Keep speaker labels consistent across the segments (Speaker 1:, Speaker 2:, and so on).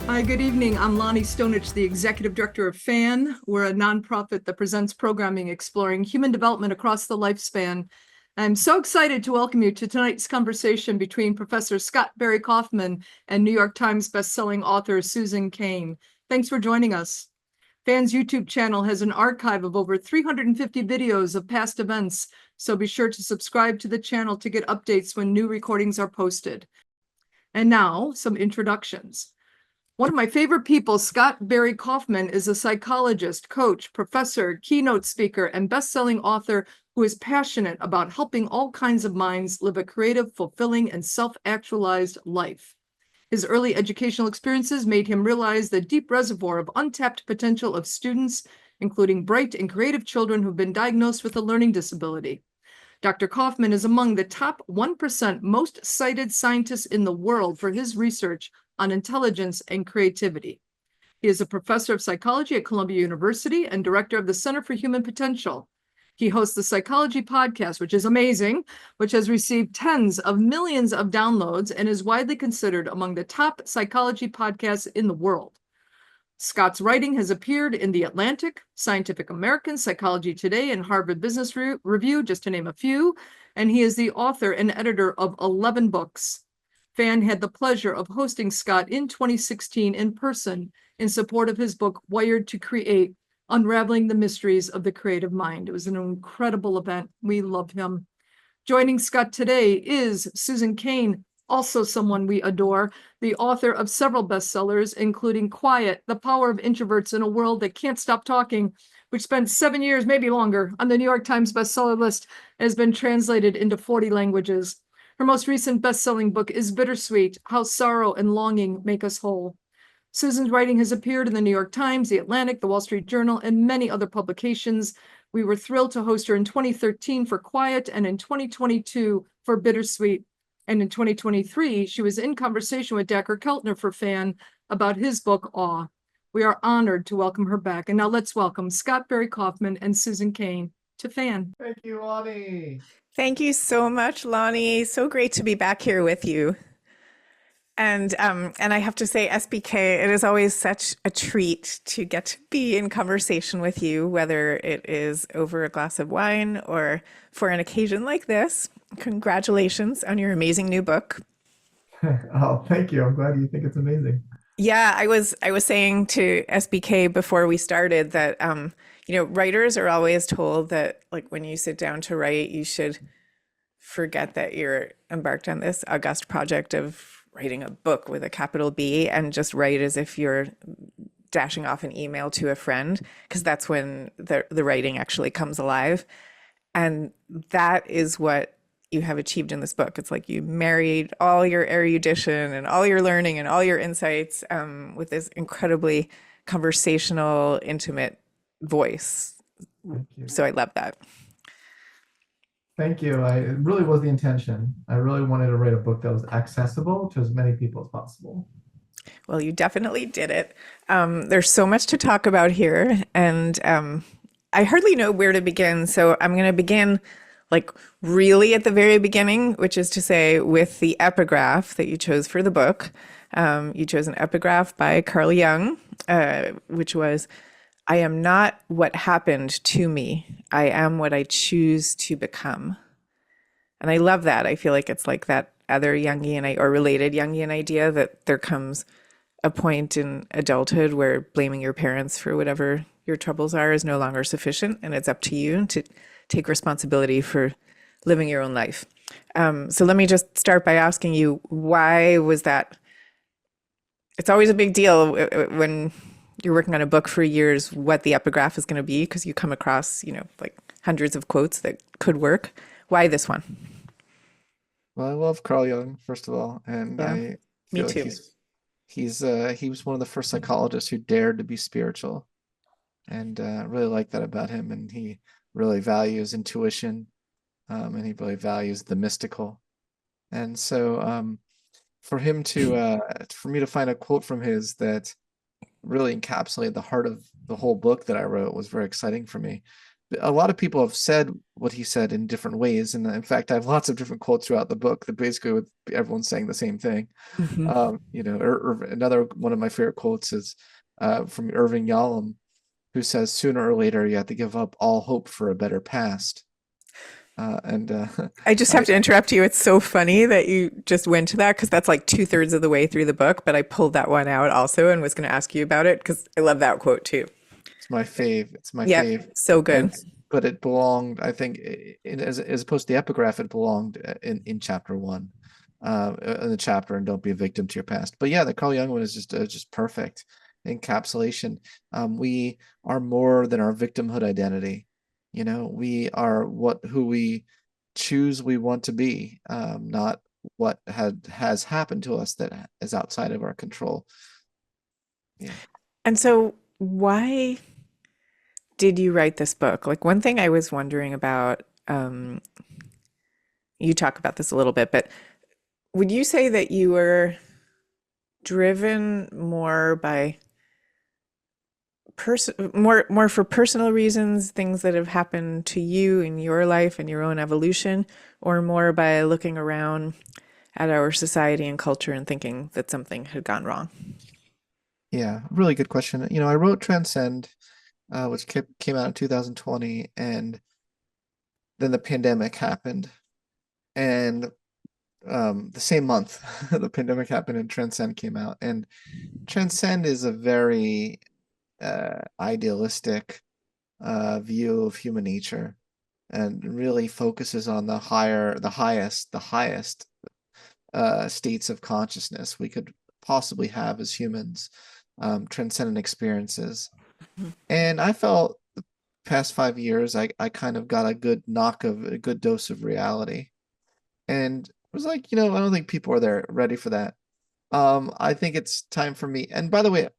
Speaker 1: Hi, good evening. I'm Lonnie Stonich, the Executive Director of FAN. We're a nonprofit that presents programming exploring human development across the lifespan. I'm so excited to welcome you to tonight's conversation between Professor Scott Barry Kaufman and New York Times bestselling author Susan Cain. Thanks for joining us. FAN's YouTube channel has an archive of over 350 videos of past events, so be sure to subscribe to the channel to get updates when new recordings are posted. And now, some introductions. One of my favorite people, Scott Barry Kaufman, is a psychologist, coach, professor, keynote speaker, and best-selling author who is passionate about helping all kinds of minds live a creative, fulfilling, and self-actualized life. His early educational experiences made him realize the deep reservoir of untapped potential of students, including bright and creative children who've been diagnosed with a learning disability. Dr. Kaufman is among the top 1% most cited scientists in the world for his research on intelligence and creativity. He is a professor of psychology at Columbia University and director of the Center for Human Potential. He hosts the Psychology Podcast, which is amazing, which has received tens of millions of downloads and is widely considered among the top psychology podcasts in the world. Scott's writing has appeared in The Atlantic, Scientific American, Psychology Today, and Harvard Business Review, just to name a few, and he is the author and editor of 11 books. FAN had the pleasure of hosting Scott in 2016 in person in support of his book, Wired to Create, Unraveling the Mysteries of the Creative Mind. It was an incredible event. We love him. Joining Scott today is Susan Cain, also someone we adore, the author of several bestsellers, including Quiet, The Power of Introverts in a World That Can't Stop Talking, which spent 7 years, maybe longer, on the New York Times bestseller list and has been translated into 40 languages. Her most recent best-selling book is Bittersweet, How Sorrow and Longing Make Us Whole. Susan's writing has appeared in the New York Times, The Atlantic, The Wall Street Journal, and many other publications. We were thrilled to host her in 2013 for Quiet and in 2022 for Bittersweet. And in 2023, she was in conversation with Dacher Keltner for FAN about his book, Awe. We are honored to welcome her back. And now let's welcome Scott Barry Kaufman and Susan Cain to FAN.
Speaker 2: Thank you, Lonnie.
Speaker 3: Thank you so much, Lonnie. So great to be back here with you. And I have to say, SBK, it is always such a treat to get to be in conversation with you, whether it is over a glass of wine or for an occasion like this. Congratulations on your amazing new book.
Speaker 2: Oh, thank you. I'm glad you think it's amazing.
Speaker 3: Yeah, I was saying to SBK before we started that writers are always told that like when you sit down to write, you should forget that you're embarked on this august project of writing a book with a capital B and just write as if you're dashing off an email to a friend, because that's when the writing actually comes alive. And that is what you have achieved in this book. It's like you married all your erudition and all your learning and all your insights with this incredibly conversational, intimate voice. So I love that.
Speaker 2: Thank you. It really was the intention. I really wanted to write a book that was accessible to as many people as possible.
Speaker 3: Well, you definitely did it. There's so much to talk about here, and I hardly know where to begin. So I'm going to begin like really at the very beginning, which is to say with the epigraph that you chose for the book. You chose an epigraph by Carl Jung, which was, I am not what happened to me. I am what I choose to become. And I love that. I feel like it's like that other Jungian or related Jungian idea that there comes a point in adulthood where blaming your parents for whatever your troubles are is no longer sufficient, and it's up to you to take responsibility for living your own life. So let me just start by asking you, why was that? It's always a big deal when you're working on a book for years, what the epigraph is going to be, because you come across, like hundreds of quotes that could work. Why this one?
Speaker 4: Well, I love Carl Jung, first of all, and
Speaker 3: Yeah,
Speaker 4: I
Speaker 3: me
Speaker 4: feel like
Speaker 3: too.
Speaker 4: he was one of the first psychologists who dared to be spiritual, and really like that about him. And he really values intuition, and he really values the mystical. And so, for me to find a quote from his that really encapsulated the heart of the whole book that I wrote was very exciting for me. a lot of people have said what he said in different ways, and in fact, I have lots of different quotes throughout the book that basically with everyone saying the same thing.
Speaker 3: Mhm.
Speaker 4: Another one of my favorite quotes is from Irving Yalom, who says, "Sooner or later, you have to give up all hope for a better past." And
Speaker 3: I just have to interrupt you. It's so funny that you just went to that because that's like 2/3 of the way through the book, but I pulled that one out also and was going to ask you about it because I love that quote too.
Speaker 4: it's my fave. It's my
Speaker 3: Yeah,
Speaker 4: fave.
Speaker 3: so good.
Speaker 4: And but it belonged, I think, as opposed to the epigraph, it belonged in chapter one, in the chapter, and don't be a victim to your past. But yeah, the Carl Jung one is just perfect encapsulation. We are more than our victimhood identity. We are who we choose we want to be, not what has happened to us that is outside of our control. Yeah.
Speaker 3: And so, why did you write this book? Like, one thing I was wondering about, you talk about this a little bit, but would you say that you were driven more by more for personal reasons, things that have happened to you in your life and your own evolution, or more by looking around at our society and culture and thinking that something had gone wrong?
Speaker 4: Yeah, really good question. I wrote Transcend, which came out in 2020, and then the pandemic happened. And the same month, the pandemic happened and Transcend came out. And Transcend is a very idealistic view of human nature, and really focuses on the highest states of consciousness we could possibly have as humans, transcendent experiences. And I felt the past 5 years, I kind of got a good dose of reality. And I was like, I don't think people are there ready for that. I think it's time for me. And by the way,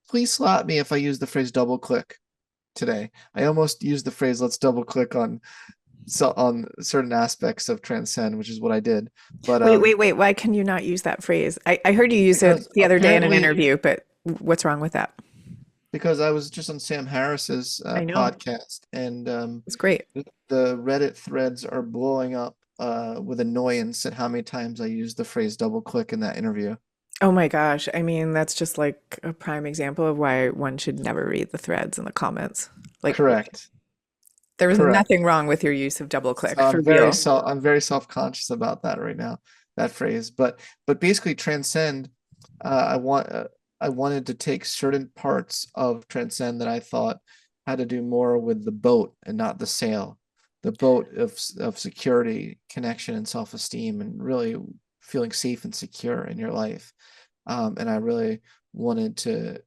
Speaker 4: please slap me if I use the phrase double click today. I almost used the phrase let's double click on certain aspects of Transcend, which is what I did. But
Speaker 3: Wait. Why can you not use that phrase? I heard you use it
Speaker 4: because
Speaker 3: the other day in an
Speaker 4: apparently
Speaker 3: interview, but what's wrong with that?
Speaker 4: because I was just on Sam Harris's
Speaker 3: I know.
Speaker 4: podcast, and
Speaker 3: It's great.
Speaker 4: the Reddit threads are blowing up with annoyance at how many times I used the phrase double click in that interview.
Speaker 3: Oh my gosh. I mean, that's just like a prime example of why one should never read the threads and the comments. Like,
Speaker 4: Correct.
Speaker 3: there was
Speaker 4: Correct.
Speaker 3: nothing wrong with your use of double
Speaker 4: So
Speaker 3: click for real.
Speaker 4: I'm very self-conscious about that right now, that phrase. But basically Transcend, I wanted to take certain parts of Transcend that I thought had to do more with the boat and not the sail. The boat of security, connection, and self-esteem, and really feeling safe and secure in your life. And I really wanted to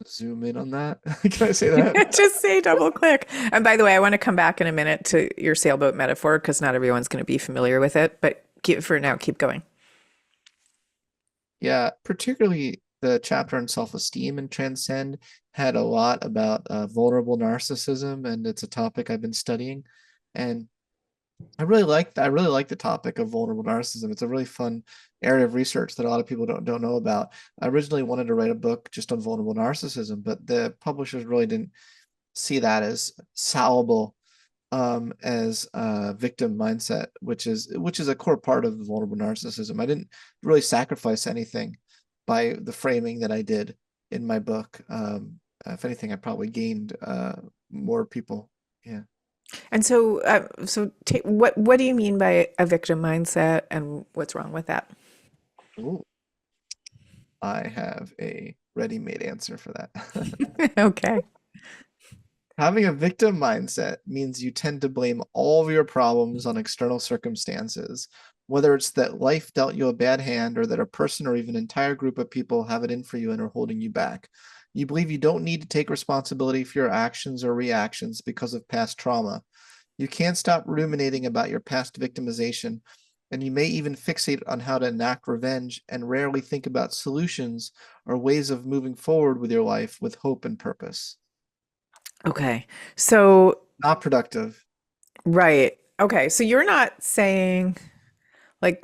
Speaker 4: zoom in on that. Can I say that?
Speaker 3: Just say double click. And by the way, I want to come back in a minute to your sailboat metaphor because not everyone's going to be familiar with it, but for now, keep going.
Speaker 4: Yeah, particularly the chapter on self-esteem and Transcend had a lot about vulnerable narcissism, and it's a topic I've been studying. And I really like the topic of vulnerable narcissism. It's a really fun area of research that a lot of people don't know about. I originally wanted to write a book just on vulnerable narcissism, but the publishers really didn't see that as salable as a victim mindset, which is a core part of the vulnerable narcissism. I didn't really sacrifice anything by the framing that I did in my book. If anything, I probably gained more people. Yeah.
Speaker 3: And so, what do you mean by a victim mindset and what's wrong with that?
Speaker 4: Ooh, I have a ready-made answer for that.
Speaker 3: Okay.
Speaker 4: Having a victim mindset means you tend to blame all of your problems on external circumstances, whether it's that life dealt you a bad hand or that a person or even an entire group of people have it in for you and are holding you back. You believe you don't need to take responsibility for your actions or reactions because of past trauma. You can't stop ruminating about your past victimization, and you may even fixate on how to enact revenge and rarely think about solutions or ways of moving forward with your life with hope and purpose.
Speaker 3: Okay. So,
Speaker 4: Not productive.
Speaker 3: right. Okay. So you're not saying, like,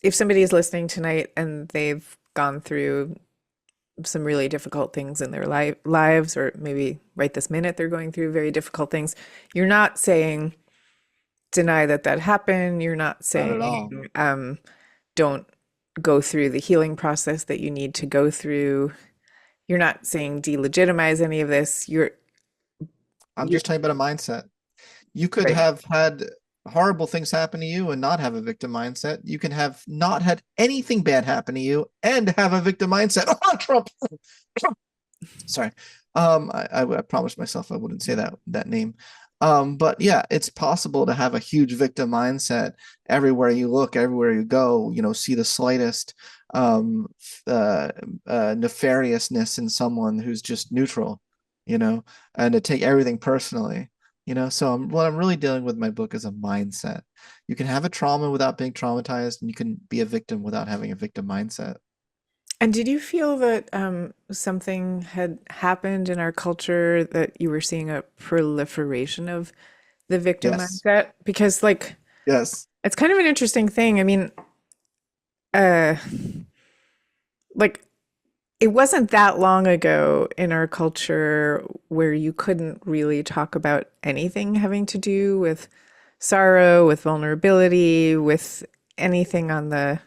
Speaker 3: if somebody is listening tonight and they've gone through some really difficult things in their lives, or maybe right this minute they're going through very difficult things. You're not saying deny that that happened. You're not
Speaker 4: Not at
Speaker 3: saying
Speaker 4: all.
Speaker 3: don't go through the healing process that you need to go through. You're not saying delegitimize any of this.
Speaker 4: I'm
Speaker 3: You're
Speaker 4: just talking about a mindset. You could
Speaker 3: right.
Speaker 4: have had horrible things happen to you and not have a victim mindset. You can have not had anything bad happen to you and have a victim mindset. Oh, Trump. Sorry. I promised myself I wouldn't say that name. But yeah, it's possible to have a huge victim mindset everywhere you look, everywhere you go, see the slightest nefariousness in someone who's just neutral, and to take everything personally. So what I'm really dealing with my book is a mindset. You can have a trauma without being traumatized, and you can be a victim without having a victim mindset.
Speaker 3: And did you feel that something had happened in our culture that you were seeing a proliferation of the victim
Speaker 4: Yes.
Speaker 3: mindset? Because, like,
Speaker 4: Yes.
Speaker 3: it's kind of an interesting thing. I mean, uh, like, it wasn't that long ago in our culture where you couldn't really talk about anything having to do with sorrow, with vulnerability, with anything on the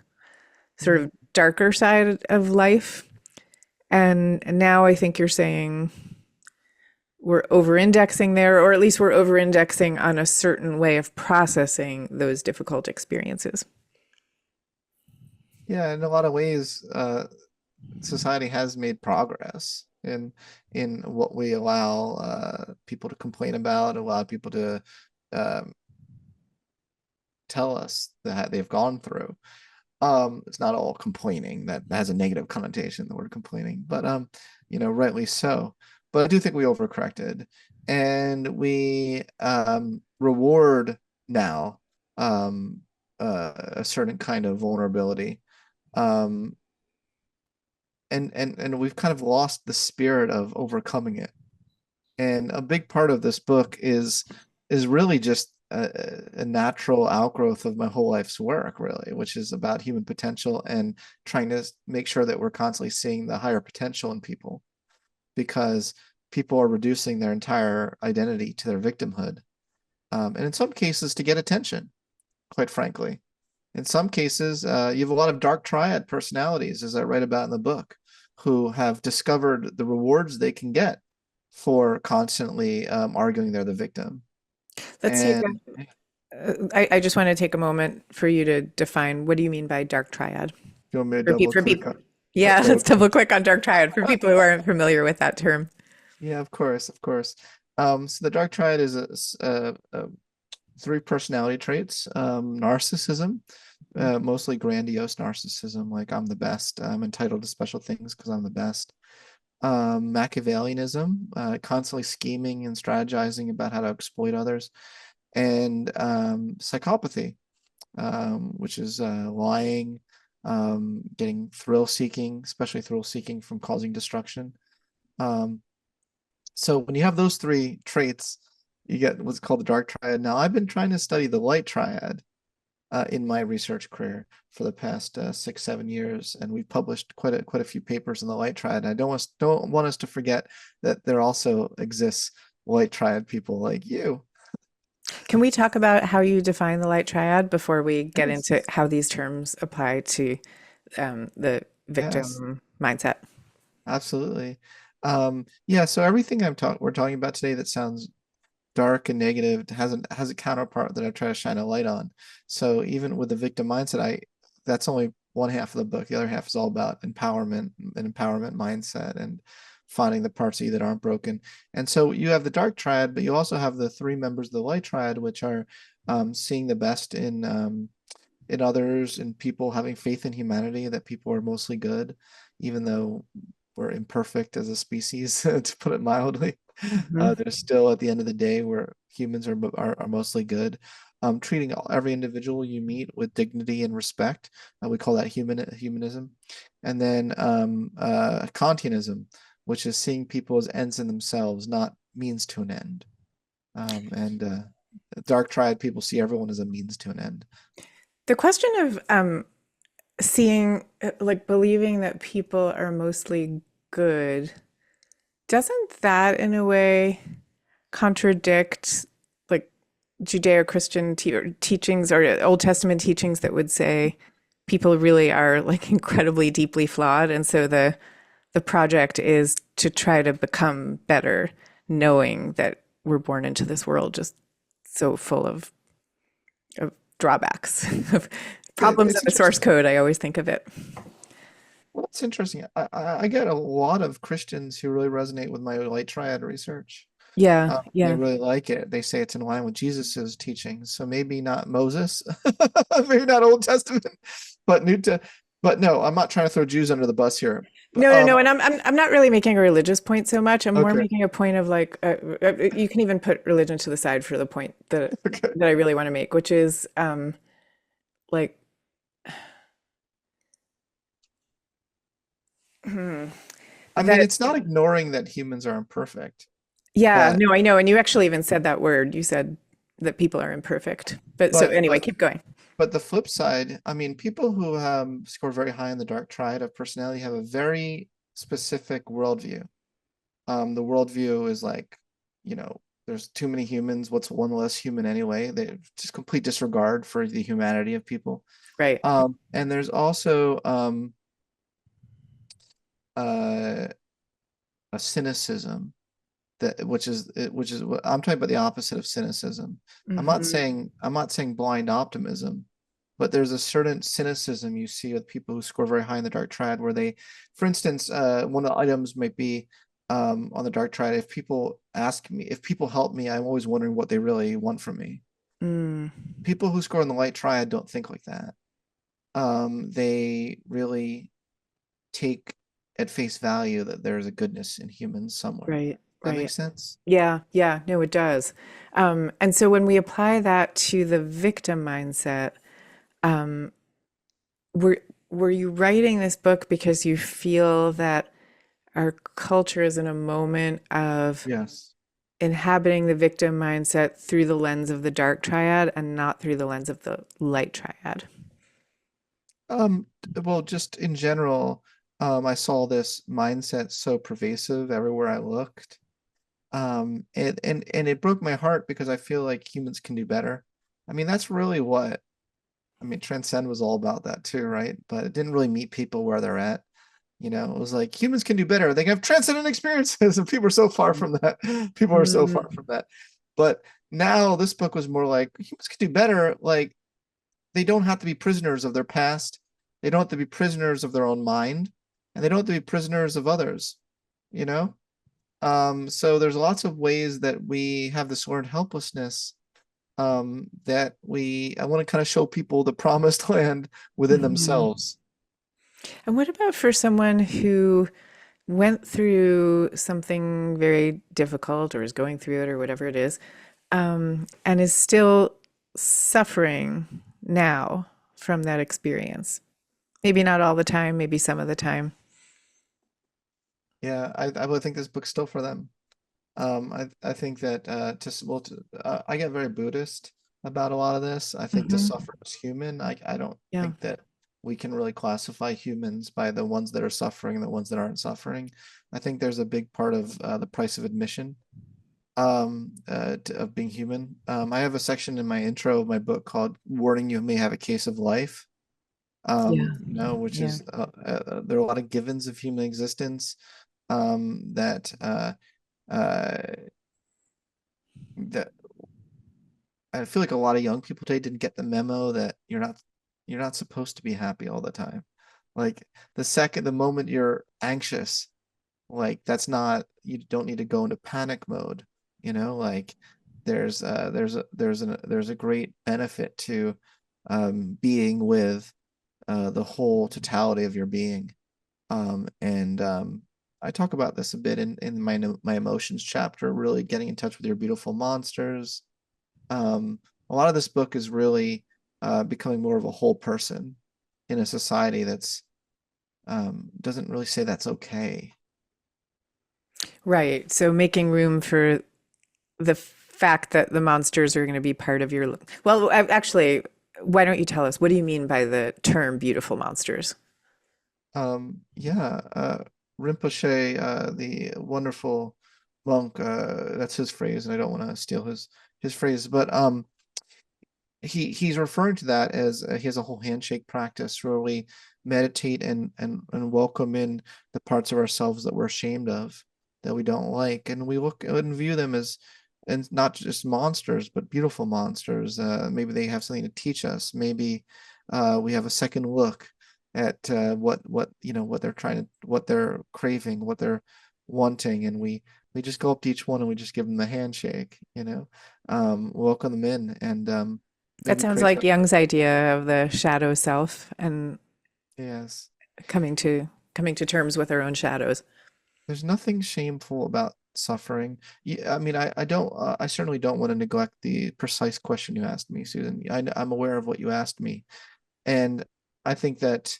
Speaker 3: sort of darker side of life. And now I think you're saying we're over-indexing there, or at least we're over-indexing on a certain way of processing those difficult experiences.
Speaker 4: Yeah, in a lot of ways, society has made progress in what we allow people to complain about, allow people to um, tell us that they've gone through. It's not all complaining. That has a negative connotation, the word complaining, but rightly so. But I do think we overcorrected, and we reward now a certain kind of vulnerability. Um, and we've kind of lost the spirit of overcoming it. And a big part of this book is really just a natural outgrowth of my whole life's work, really, which is about human potential and trying to make sure that we're constantly seeing the higher potential in people, because people are reducing their entire identity to their victimhood, and in some cases to get attention, quite frankly. In some cases, you have a lot of dark triad personalities, as I write about in the book, who have discovered the rewards they can get for constantly arguing they're the victim.
Speaker 3: Let's take
Speaker 4: And
Speaker 3: I just want to take a moment for you to define, what do you mean by dark triad?
Speaker 4: you want me to
Speaker 3: For,
Speaker 4: double
Speaker 3: for
Speaker 4: click
Speaker 3: people.
Speaker 4: on?
Speaker 3: Yeah,
Speaker 4: Oh,
Speaker 3: let's double click on dark triad for people who aren't familiar with that term.
Speaker 4: yeah, of course, of course. So the dark triad is three personality traits: narcissism, mostly grandiose narcissism, like I'm the best, I'm entitled to special things because I'm the best. Machiavellianism, constantly scheming and strategizing about how to exploit others, and psychopathy, which is lying, getting thrill seeking, especially thrill seeking from causing destruction. So when you have those three traits, you get what's called the dark triad. Now, I've been trying to study the light triad in my research career for the past 6-7 years, and we've published quite a few papers in the light triad. And I don't want us to forget that there also exists light triad people like you.
Speaker 3: Can we talk about how you define the light triad before we get
Speaker 4: Yes.
Speaker 3: into how these terms apply to the
Speaker 4: Yes,
Speaker 3: victim mindset?
Speaker 4: absolutely. Yeah, so everything we're talking about today that sounds dark and negative has a counterpart that I try to shine a light on. So even with the victim mindset, that's only one half of the book. The other half is all about empowerment and empowerment mindset and finding the parts of you that aren't broken. And so you have the dark triad, but you also have the three members of the light triad, which are seeing the best in others, in people, having faith in humanity, that people are mostly good, even though we're imperfect as a species, to put it mildly.
Speaker 3: Mhm.
Speaker 4: There's still, at the end of the day, where humans are mostly good. Treating every individual you meet with dignity and respect. We call that humanism. And then Kantianism, which is seeing people as ends in themselves, not means to an end. And dark triad people see everyone as a means to an end.
Speaker 3: The question of seeing, like, believing that people are mostly good, doesn't that in a way contradict like Judeo-Christian teachings or Old Testament teachings that would say people really are like incredibly deeply flawed, and so the project is to try to become better, knowing that we're born into this world just so full of drawbacks, of problems in
Speaker 4: It's
Speaker 3: the source
Speaker 4: interesting.
Speaker 3: code. I always think of it.
Speaker 4: Well, it's interesting. I get a lot of Christians who really resonate with my light triad research.
Speaker 3: Yeah,
Speaker 4: They
Speaker 3: yeah.
Speaker 4: really like it. They say it's in line with Jesus's teachings. So maybe not Moses, maybe not Old Testament, but but no, I'm not trying to throw Jews under the bus here. But
Speaker 3: No, no, no. And I'm not really making a religious point so much. I'm more
Speaker 4: okay,
Speaker 3: making a point of like you can even put religion to the side for the point
Speaker 4: okay.
Speaker 3: that I really want to make, which is like hmm,
Speaker 4: I mean,
Speaker 3: that
Speaker 4: it's not ignoring that humans are imperfect,
Speaker 3: yeah,
Speaker 4: but
Speaker 3: no, I know. And you actually even said that word. You said that people are imperfect. But so
Speaker 4: but
Speaker 3: anyway,
Speaker 4: but
Speaker 3: keep going.
Speaker 4: but the flip side, I mean, people who score very high in the dark triad of personality have a very specific worldview. The worldview is like, there's too many humans. What's one less human anyway? They just complete disregard for the humanity of people.
Speaker 3: Right.
Speaker 4: And there's also uh, a cynicism which is what I'm talking about, the opposite of cynicism.
Speaker 3: Hmm.
Speaker 4: I'm not saying blind optimism, but there's a certain cynicism you see with people who score very high in the dark triad, where they, for instance, one of the items might be on the dark triad, if people help me, I'm always wondering what they really want from me.
Speaker 3: Mm,
Speaker 4: People who score in the light triad don't think like that. They really take at face value that there's a goodness in humans somewhere.
Speaker 3: right,
Speaker 4: That makes
Speaker 3: right.
Speaker 4: sense?
Speaker 3: Yeah, yeah, no, it does. And so when we apply that to the victim mindset, um, were were you writing this book because you feel that our culture is in a moment of
Speaker 4: Yes.
Speaker 3: inhabiting the victim mindset through the lens of the dark triad and not through the lens of the light triad?
Speaker 4: Well, just in general, I saw this mindset so pervasive everywhere I looked. And it broke my heart because I feel like humans can do better. I mean, that's really what, I mean, Transcend was all about that too, right? But it didn't really meet people where they're at. It was like humans can do better. They can have transcendent experiences, and people are so far from that. People are so far
Speaker 3: Mm,
Speaker 4: from that. But now this book was more like humans can do better. Like they don't have to be prisoners of their past. They don't have to be prisoners of their own mind, and they don't have to be prisoners of others, you know? So there's lots of ways that we have this learned helplessness that I want to kind of show people the promised land within
Speaker 3: mhm.
Speaker 4: themselves.
Speaker 3: And what about for someone who went through something very difficult or is going through it or whatever it is, and is still suffering now from that experience? Maybe not all the time, maybe some of the time.
Speaker 4: Yeah, I would think this book's still for them. I think that I get very Buddhist about a lot of this. I think to
Speaker 3: Hmm.
Speaker 4: suffer is human. I don't
Speaker 3: Yeah.
Speaker 4: think that we can really classify humans by the ones that are suffering and the ones that aren't suffering. I think there's a big part of the price of admission of being human. I have a section in my intro of my book called "Warning You May Have a Case of Life."
Speaker 3: Yeah.
Speaker 4: Which
Speaker 3: Yeah.
Speaker 4: is there are a lot of givens of human existence that uh, that I feel like a lot of young people today didn't get the memo that you're not supposed to be happy all the time. Like the moment you're anxious, like that's not, you don't need to go into panic mode, like there's a great benefit to being with the whole totality of your being. And I talk about this a bit in my emotions chapter, really getting in touch with your beautiful monsters. A lot of this book is really becoming more of a whole person in a society that's doesn't really say that's okay.
Speaker 3: Right. So making room for the fact that the monsters are going to be part of your, well, actually, why don't you tell us, what do you mean by the term beautiful monsters?
Speaker 4: Yeah. Rinpoche, the wonderful monk, that's his phrase, and I don't want to steal his phrase, but he's referring to that as he has a whole handshake practice where we meditate and welcome in the parts of ourselves that we're ashamed of, that we don't like, and we look and view them as, and not just monsters, but beautiful monsters. Maybe they have something to teach us. Maybe we have a second look at what what they're what they're craving, what they're wanting, and we just go up to each one and we just give them the handshake, welcome them in, and
Speaker 3: That
Speaker 4: maybe
Speaker 3: sounds
Speaker 4: create
Speaker 3: like
Speaker 4: that.
Speaker 3: Jung's idea of the shadow self and
Speaker 4: Yes,
Speaker 3: coming to terms with our own shadows.
Speaker 4: there's nothing shameful about suffering. I mean, I don't, I certainly don't want to neglect the precise question you asked me, Susan. I'm aware of what you asked me, and I think that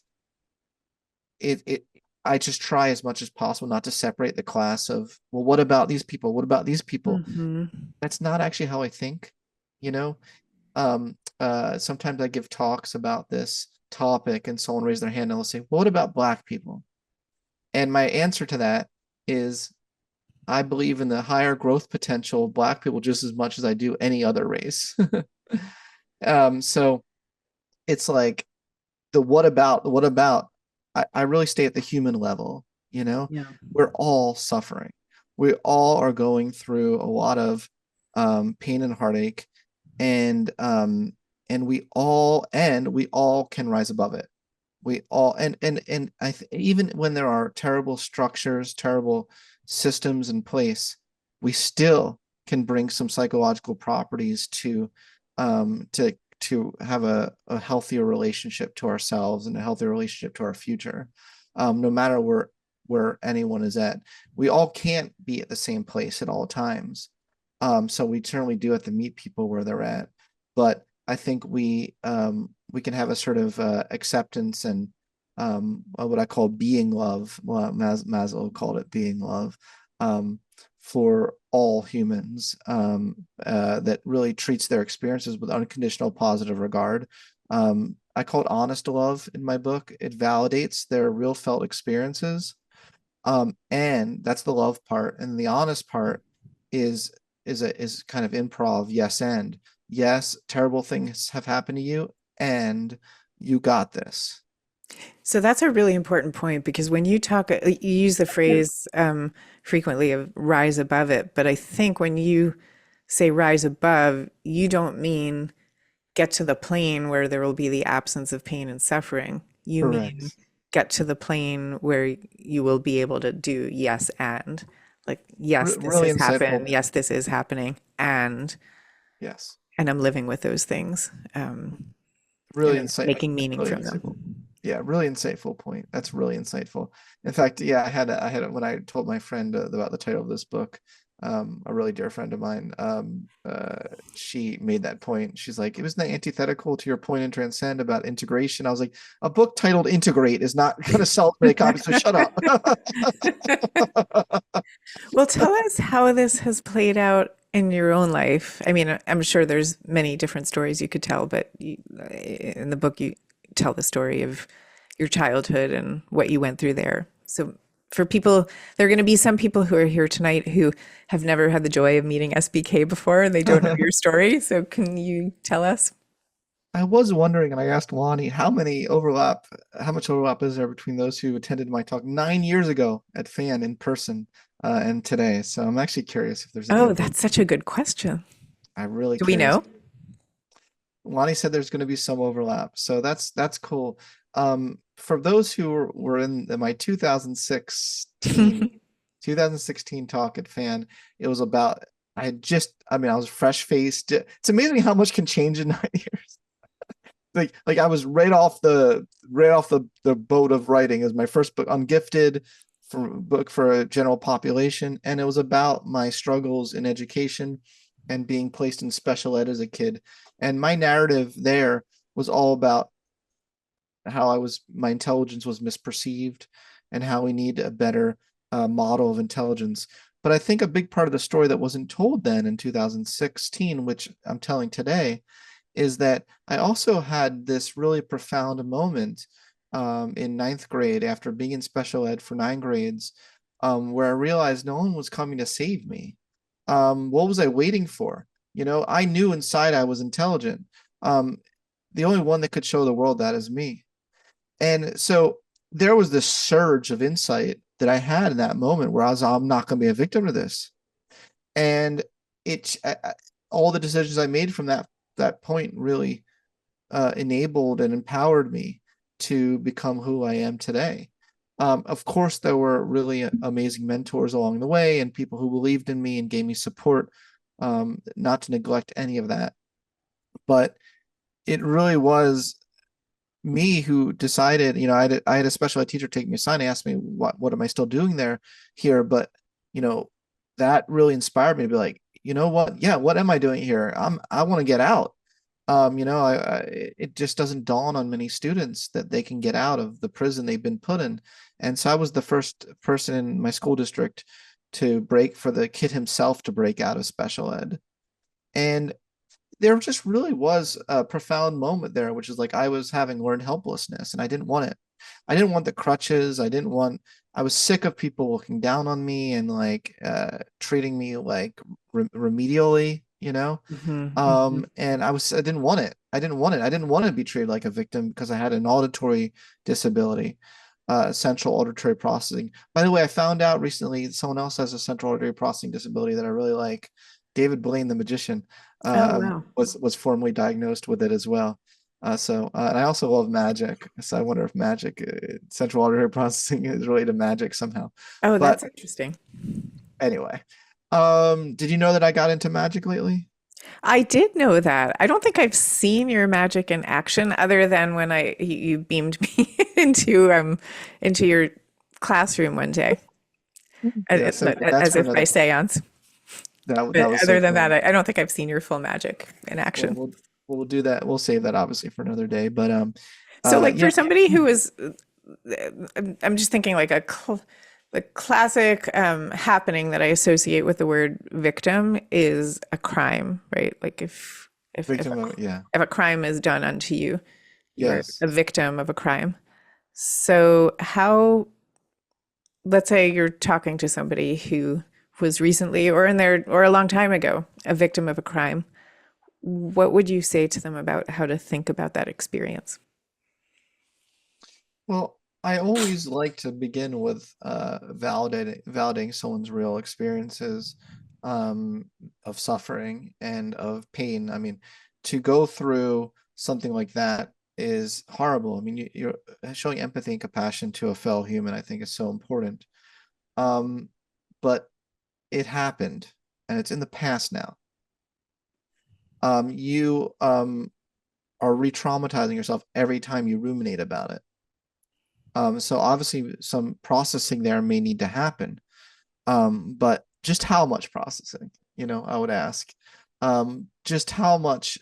Speaker 4: I just try as much as possible not to separate the class of, well, what about these people? What about these people?
Speaker 3: Hmm.
Speaker 4: That's not actually how I think, you know? Sometimes I give talks about this topic and someone raise their hand and they'll say, well, what about Black people? And my answer to that is, I believe in the higher growth potential of Black people just as much as I do any other race. So it's like what about, I really stay at the human level,
Speaker 3: Yeah.
Speaker 4: we're all suffering. We all are going through a lot of pain and heartache, and we all can rise above it. We all, and even when there are terrible structures, terrible systems in place, we still can bring some psychological properties to have a healthier relationship to ourselves and a healthier relationship to our future, no matter where anyone is at. We all can't be at the same place at all times. So we certainly do have to meet people where they're at. But I think we can have a sort of acceptance and what I call being love. Well, Maslow called it being love, for all humans, that really treats their experiences with unconditional positive regard. I call it honest love in my book. It validates their real felt experiences. And that's the love part. And the honest part is kind of improv, yes, and yes, terrible things have happened to you, and you got this.
Speaker 3: So that's a really important point because when you talk, you use the phrase frequently of rise above it. But I think when you say rise above, you don't mean get to the plane where there will be the absence of pain and suffering. You mean
Speaker 4: Correct.
Speaker 3: get to the plane where you will be able to do yes and, like, yes, this
Speaker 4: Really
Speaker 3: has
Speaker 4: insightful.
Speaker 3: happened. Yes, this is happening.
Speaker 4: Yes.
Speaker 3: And I'm living with those things. And
Speaker 4: Really
Speaker 3: I'm making meaning
Speaker 4: really
Speaker 3: from them.
Speaker 4: insightful. Yeah, really insightful point. That's really insightful. In fact, yeah, I had when I told my friend about the title of this book, a really dear friend of mine, she made that point. She's like, it was not antithetical to your point in Transcend about integration. I was like, a book titled Integrate is not going to sell many copies, so shut up.
Speaker 3: Well, tell us how this has played out in your own life. I mean, I'm sure there's many different stories you could tell, but in the book, you tell the story of your childhood and what you went through there. So, for people, there are going to be some people who are here tonight who have never had the joy of meeting SBK before and they don't know your story. So, can you tell us?
Speaker 4: I was wondering, and I asked Lonnie, how much overlap is there between those who attended my talk 9 years ago at FAN in person, and today? So I'm actually curious if there's any
Speaker 3: Oh,
Speaker 4: overlap.
Speaker 3: that's such a good question.
Speaker 4: I'm really
Speaker 3: Do we
Speaker 4: curious.
Speaker 3: know?
Speaker 4: Lonnie said there's going to be some overlap, so that's cool. For those who were in my 2016 talk at FAN, it was about, I was fresh faced. It's amazing how much can change in 9 years. Like I was right off the boat of writing. It was my first book, Ungifted, book for a general population, and it was about my struggles in education and being placed in special ed as a kid. And my narrative there was all about how my intelligence was misperceived and how we need a better model of intelligence. But I think a big part of the story that wasn't told then in 2016, which I'm telling today, is that I also had this really profound moment in ninth grade after being in special ed for 9 grades, where I realized no one was coming to save me. What was I waiting for? I knew inside I was intelligent. The only one that could show the world that is me. And so there was this surge of insight that I had in that moment where I'm not going to be a victim to this. And all the decisions I made from that point really enabled and empowered me to become who I am today. Of course, there were really amazing mentors along the way and people who believed in me and gave me support, not to neglect any of that. But it really was me who decided, I had a special ed teacher take me aside and asked me, what am I still doing here? But, that really inspired me to be like, you know what? Yeah, what am I doing here? I want to get out. It just doesn't dawn on many students that they can get out of the prison they've been put in. And so I was the first person in my school district for the kid himself to break out of special ed. And there just really was a profound moment there, which is like I was having learned helplessness and I didn't want it. I didn't want the crutches. I was sick of people looking down on me and like treating me like remedially, and I didn't want it. I didn't want to be treated like a victim because I had an auditory disability, central auditory processing. By the way, I found out recently someone else has a central auditory processing disability that I really like. David Blaine, the magician,
Speaker 3: Wow.
Speaker 4: was formerly diagnosed with it as well. And I also love magic. So I wonder if magic, central auditory processing, is related to magic somehow.
Speaker 3: Oh,
Speaker 4: But
Speaker 3: that's interesting.
Speaker 4: anyway, did you know that I got into magic lately?
Speaker 3: I did know that. I don't think I've seen your magic in action other than when you beamed me into your classroom one day
Speaker 4: Yeah, so that's
Speaker 3: as
Speaker 4: for
Speaker 3: if by
Speaker 4: another.
Speaker 3: seance.
Speaker 4: That
Speaker 3: But
Speaker 4: was
Speaker 3: other
Speaker 4: so
Speaker 3: than
Speaker 4: cool.
Speaker 3: that, I don't think I've seen your full magic in
Speaker 4: Well,
Speaker 3: action.
Speaker 4: we'll do that. We'll save that obviously for another day. But
Speaker 3: So, like for
Speaker 4: yeah,
Speaker 3: somebody who is, I'm just thinking like the classic happening that I associate with the word victim is a crime, right? Like
Speaker 4: victim of, yeah,
Speaker 3: if a crime is done unto you, you're
Speaker 4: yes.
Speaker 3: a victim of a crime. So let's say you're talking to somebody who was recently or a long time ago a victim of a crime. What would you say to them about how to think about that experience?
Speaker 4: Well, I always like to begin with validating someone's real experiences of suffering and of pain. I mean, to go through something like that is horrible. I mean, you're showing empathy and compassion to a fellow human, I think is so important. But it happened and it's in the past now. You are re-traumatizing yourself every time you ruminate about it. So obviously some processing there may need to happen. But just how much processing, I would ask. Just how much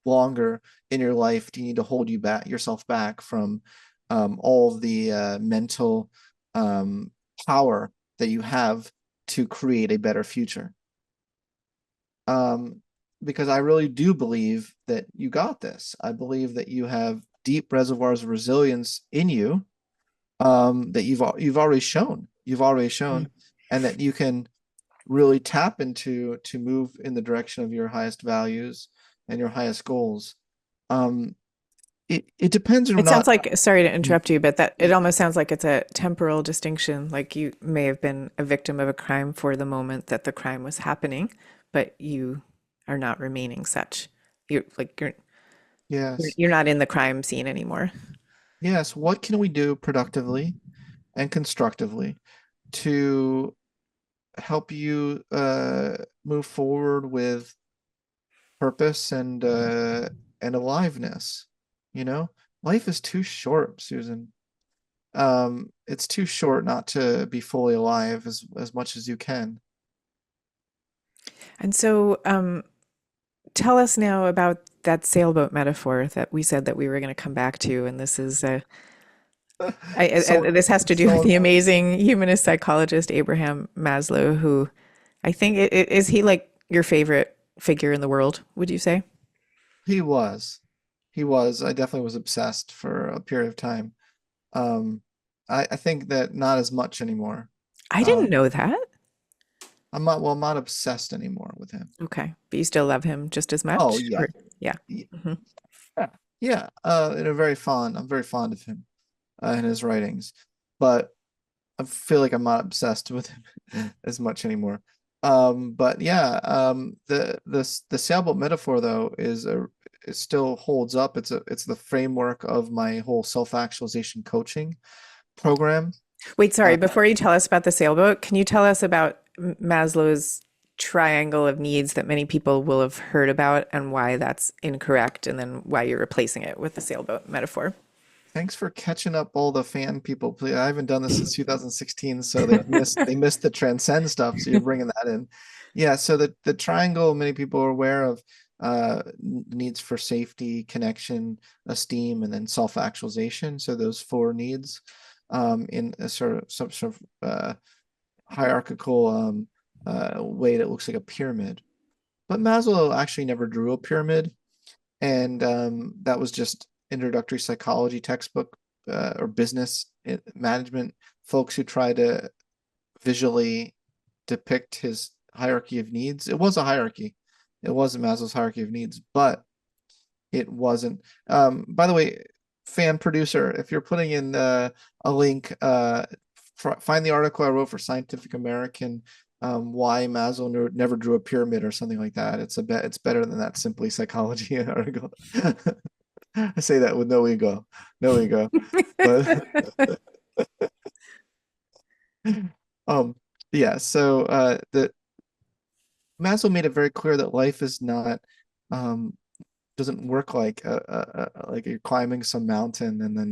Speaker 4: longer in your life do you need to hold yourself back from all of the mental power that you have to create a better future? Because I really do believe that you got this. I believe that you have deep reservoirs of resilience in you, that you've already shown. And that you can really tap into to move in the direction of your highest values and your highest goals. It depends or
Speaker 3: It sounds
Speaker 4: not.
Speaker 3: like, sorry to interrupt you, but that it almost sounds like it's a temporal distinction. Like you may have been a victim of a crime for the moment that the crime was happening, but you are not remaining such.
Speaker 4: Yes.
Speaker 3: You're not in the crime scene anymore.
Speaker 4: Yes. What can we do productively and constructively to help you move forward with purpose and aliveness? Life is too short, Susan. It's too short not to be fully alive as much as you can.
Speaker 3: And so, tell us now about that sailboat metaphor that we said that we were going to come back to. And this is
Speaker 4: So
Speaker 3: this has to do with
Speaker 4: so
Speaker 3: the amazing humanist psychologist Abraham Maslow, who I think is he like your favorite figure in the world? Would you say?
Speaker 4: he was He was. I definitely was obsessed for a period of time. Um, I think that not as much anymore.
Speaker 3: I didn't know that.
Speaker 4: I'm not obsessed anymore with him.
Speaker 3: Okay. But you still love him just as much?
Speaker 4: Oh yeah.
Speaker 3: Yeah.
Speaker 4: Y-
Speaker 3: Mhm.
Speaker 4: Yeah. Yeah. And I'm very fond of him, and his writings, but I feel like I'm not obsessed with him as much anymore. But yeah, the sailboat metaphor though it still holds up. It's the framework of my whole self-actualization coaching program.
Speaker 3: Wait, sorry,
Speaker 4: Uh,
Speaker 3: before you tell us about the sailboat, can you tell us about Maslow's triangle of needs that many people will have heard about and why that's incorrect, and then why you're replacing it with the sailboat metaphor?
Speaker 4: Thanks for catching up all the fan people. Please, I haven't done this since 2016, so they missed the Transcend stuff. So you're bringing that in. Yeah, so the triangle many people are aware of needs for safety, connection, esteem, and then self-actualization. So those four needs in a sort of some sort of hierarchical way that looks like a pyramid. But Maslow actually never drew a pyramid, and that was just introductory psychology textbook or business management folks who try to visually depict his hierarchy of needs. It was a hierarchy. It wasn't Maslow's hierarchy of needs, but it wasn't. By the way, fan producer, if you're putting in a link, find the article I wrote for Scientific American, why Maslow never drew a pyramid or something like that. It's better than that Simply Psychology article. I say that with no ego, no ego. But um, yeah. So the Maslow made it very clear that life is not doesn't work like you're climbing some mountain and then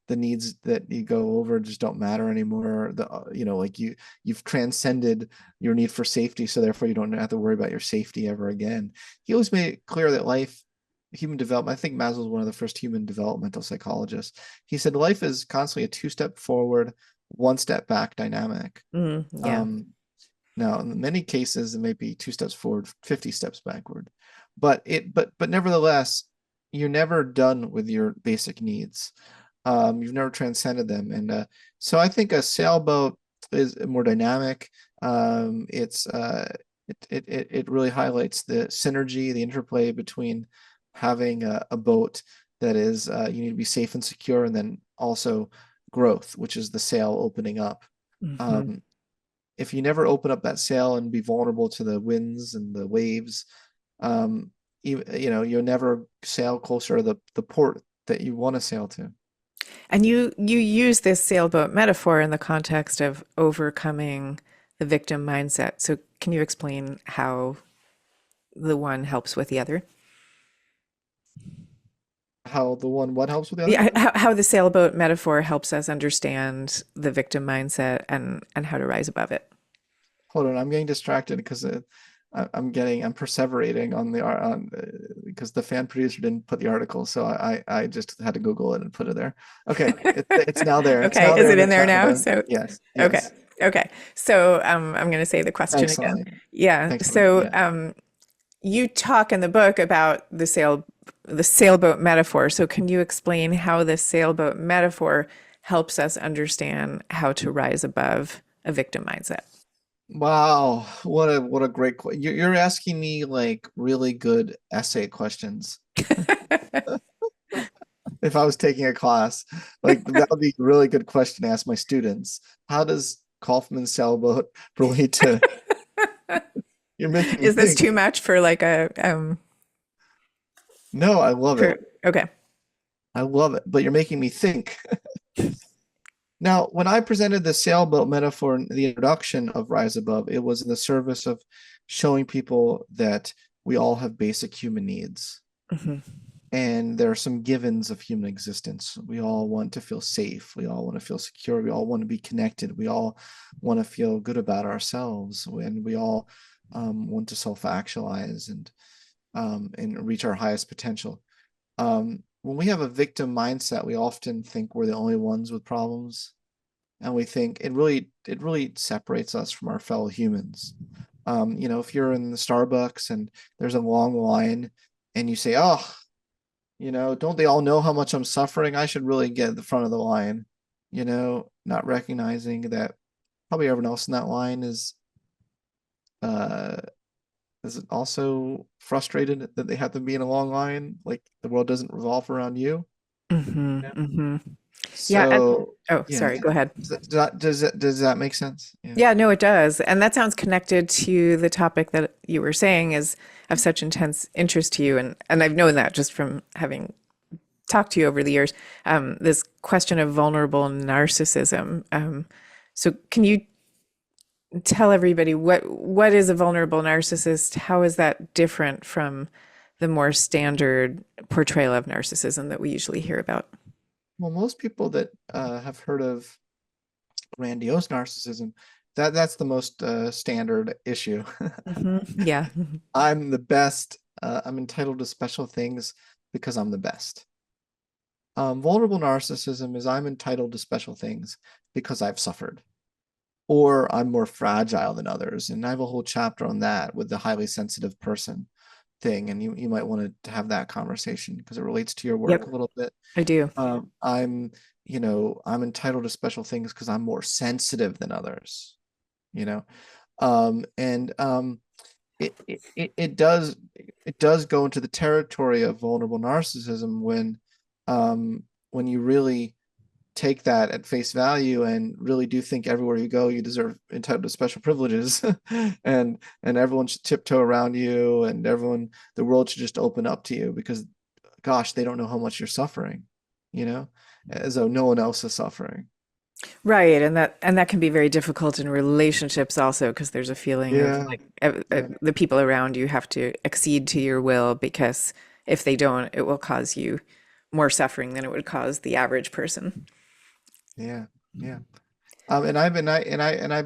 Speaker 4: the needs that you go over just don't matter anymore. Like you've transcended your need for safety, so therefore you don't have to worry about your safety ever again. He always made it clear that human development, I think Maslow was one of the first human developmental psychologists. He said life is constantly a two-step forward, one step back dynamic.
Speaker 3: Yeah.
Speaker 4: Now, in many cases, it may be 2 steps forward, 50 steps backward. But nevertheless, you're never done with your basic needs. You've never transcended them. And so I think a sailboat is more dynamic. It really highlights the synergy, the interplay between having a boat that is you need to be safe and secure, and then also growth, which is the sail opening up.
Speaker 3: Mhm.
Speaker 4: If you never open up that sail and be vulnerable to the winds and the waves, you'll never sail closer to the port that you want to sail to.
Speaker 3: And you use this sailboat metaphor in the context of overcoming the victim mindset. So can you explain how the one helps with the other?
Speaker 4: What helps with the other?
Speaker 3: Yeah, how the sailboat metaphor helps us understand the victim mindset and how to rise above it.
Speaker 4: Hold on, I'm getting distracted because I'm perseverating because the fan producer didn't put the article, so I just had to Google it and put it there. Okay, it's now there. It's
Speaker 3: Okay,
Speaker 4: now
Speaker 3: is
Speaker 4: there
Speaker 3: it
Speaker 4: in the
Speaker 3: in there
Speaker 4: chat
Speaker 3: now?
Speaker 4: window.
Speaker 3: So
Speaker 4: Yes,
Speaker 3: okay,
Speaker 4: yes.
Speaker 3: okay. So I'm going to say the question
Speaker 4: Thanks,
Speaker 3: again.
Speaker 4: Lonnie.
Speaker 3: Yeah.
Speaker 4: Thanks,
Speaker 3: So
Speaker 4: Lonnie. Yeah.
Speaker 3: you talk in the book about the sailboat metaphor. So can you explain how the sailboat metaphor helps us understand how to rise above a victim mindset?
Speaker 4: Wow, what a great question. You're asking me like really good essay questions. If I was taking a class, like that would be a really good question to ask my students. How does Kaufman sailboat relate to? You're making me
Speaker 3: Is this
Speaker 4: think.
Speaker 3: too much for like a
Speaker 4: No, I love it.
Speaker 3: okay.
Speaker 4: I love it, but you're making me think. Now, when I presented the sailboat metaphor in the introduction of Rise Above, it was in the service of showing people that we all have basic human needs.
Speaker 3: Mhm.
Speaker 4: And there are some givens of human existence. We all want to feel safe. We all want to feel secure. We all want to be connected. We all want to feel good about ourselves. And we all want to self-actualize and reach our highest potential. When we have a victim mindset, we often think we're the only ones with problems. And we think it really separates us from our fellow humans. If you're in the Starbucks and there's a long line and you say, oh, Don't they all know how much I'm suffering? I should really get at the front of the line, not recognizing that probably everyone else in that line uh is also frustrated that they have to be in a long line, like the world doesn't revolve around you.
Speaker 3: Mm-hmm,
Speaker 4: Yeah.
Speaker 3: mm-hmm. Yeah.
Speaker 4: So
Speaker 3: Oh,
Speaker 4: yeah,
Speaker 3: sorry. Go ahead.
Speaker 4: does that make sense?
Speaker 3: Yeah, no, it does. And that sounds connected to the topic that you were saying is of such intense interest to you. And I've known that just from having talked to you over the years, this question of vulnerable narcissism. So can you tell everybody what is a vulnerable narcissist? How is that different from the more standard portrayal of narcissism that we usually hear about?
Speaker 4: Well, most people that have heard of grandiose narcissism, that's the most standard issue.
Speaker 3: Yeah.
Speaker 4: I'm the best. I'm entitled to special things because I'm the best. Vulnerable narcissism is I'm entitled to special things because I've suffered, or I'm more fragile than others. And I have a whole chapter on that with the highly sensitive person thing. And you might want to have that conversation because it relates to your work
Speaker 3: Yep,
Speaker 4: a little bit.
Speaker 3: I do.
Speaker 4: I'm entitled to special things because I'm more sensitive than others, you know. And it does go into the territory of vulnerable narcissism when you really take that at face value and really do think everywhere you go you deserve entitled to special privileges and everyone should tiptoe around you and the world should just open up to you because gosh, they don't know how much you're suffering, as though no one else is suffering.
Speaker 3: Right, and that can be very difficult in relationships also because there's a feeling of
Speaker 4: Yeah,
Speaker 3: like
Speaker 4: yeah,
Speaker 3: the people around you have to accede to your will because if they don't, it will cause you more suffering than it would cause the average person.
Speaker 4: yeah, yeah. I've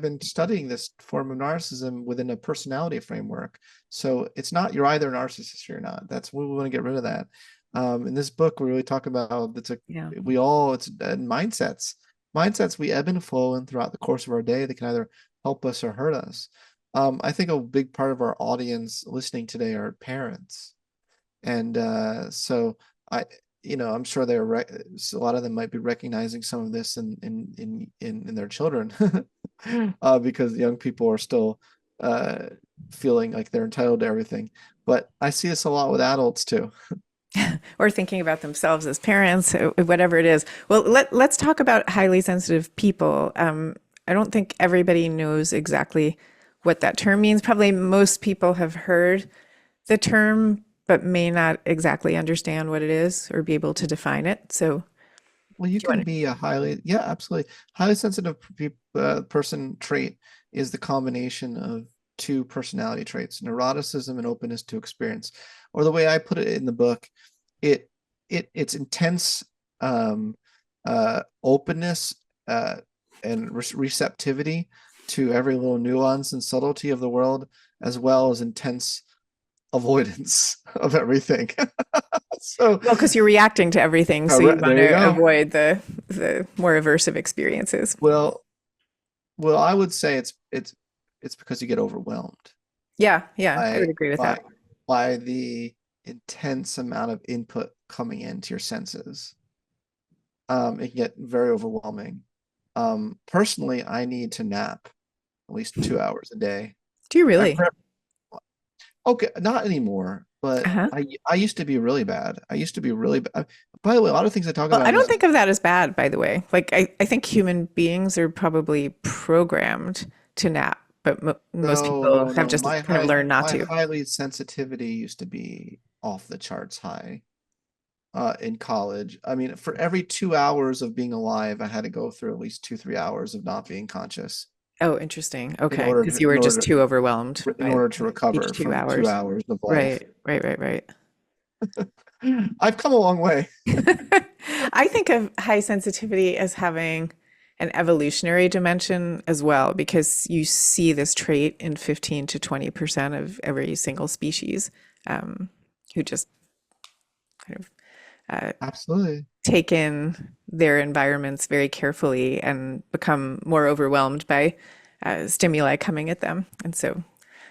Speaker 4: been studying this form of narcissism within a personality framework. So it's not you're either a narcissist or you're not. That's we want to get rid of that. In this book, we really talk about it's
Speaker 3: Yeah.
Speaker 4: mindsets. Mindsets we ebb and flow in throughout the course of our day. They can either help us or hurt us. I think a big part of our audience listening today are parents, and so I I'm sure a lot of them might be recognizing some of this in their children because young people are still uh, feeling like they're entitled to everything. But I see this a lot with adults too.
Speaker 3: Or thinking about themselves as parents, whatever it is. Well, let's talk about highly sensitive people. I don't think everybody knows exactly what that term means. Probably most people have heard the term, but may not exactly understand what it is or be able to define it. So,
Speaker 4: Well, you
Speaker 3: do you
Speaker 4: can
Speaker 3: want
Speaker 4: be yeah, absolutely. Highly sensitive person trait is the combination of two personality traits, neuroticism and openness to experience. Or the way I put it in the book, it it's intense openness and receptivity to every little nuance and subtlety of the world, as well as intense avoidance of everything. So
Speaker 3: well, because you're reacting to everything, so you want
Speaker 4: there you
Speaker 3: to
Speaker 4: go.
Speaker 3: avoid the more aversive experiences.
Speaker 4: Well, I would say it's because you get overwhelmed
Speaker 3: Yeah, yeah, I
Speaker 4: by
Speaker 3: would agree with
Speaker 4: by
Speaker 3: that.
Speaker 4: by the intense amount of input coming into your senses. It can get very overwhelming. Personally, I need to nap at least 2 hours a day.
Speaker 3: Do you
Speaker 4: I
Speaker 3: really?
Speaker 4: pre Okay, not anymore, but
Speaker 3: Uh-huh.
Speaker 4: I used to be really bad. I used to be really bad. By the way, a lot of things I talk
Speaker 3: Well,
Speaker 4: about
Speaker 3: I
Speaker 4: in
Speaker 3: don't
Speaker 4: this.
Speaker 3: think of that as bad, by the way. Like, I think human beings are probably programmed to nap, but most
Speaker 4: No,
Speaker 3: people
Speaker 4: no,
Speaker 3: have
Speaker 4: no.
Speaker 3: just kind of learned not
Speaker 4: My
Speaker 3: to.
Speaker 4: highly sensitivity used to be off the charts high in college. I mean, for every 2 hours of being alive, I had to go through at least 2, 3 hours of not being conscious
Speaker 3: Oh, interesting.
Speaker 4: in
Speaker 3: Okay,
Speaker 4: order
Speaker 3: because
Speaker 4: to
Speaker 3: you
Speaker 4: in
Speaker 3: were just
Speaker 4: order
Speaker 3: too overwhelmed
Speaker 4: in
Speaker 3: by
Speaker 4: order to
Speaker 3: each
Speaker 4: recover
Speaker 3: two
Speaker 4: from two
Speaker 3: hours.
Speaker 4: hours of life.
Speaker 3: Right, right, right, right.
Speaker 4: I've come a long way.
Speaker 3: I think of high sensitivity as having an evolutionary dimension as well, because you see this trait in 15 to 20% of every single species, who just kind of
Speaker 4: Absolutely.
Speaker 3: take in their environments very carefully and become more overwhelmed by stimuli coming at them. And so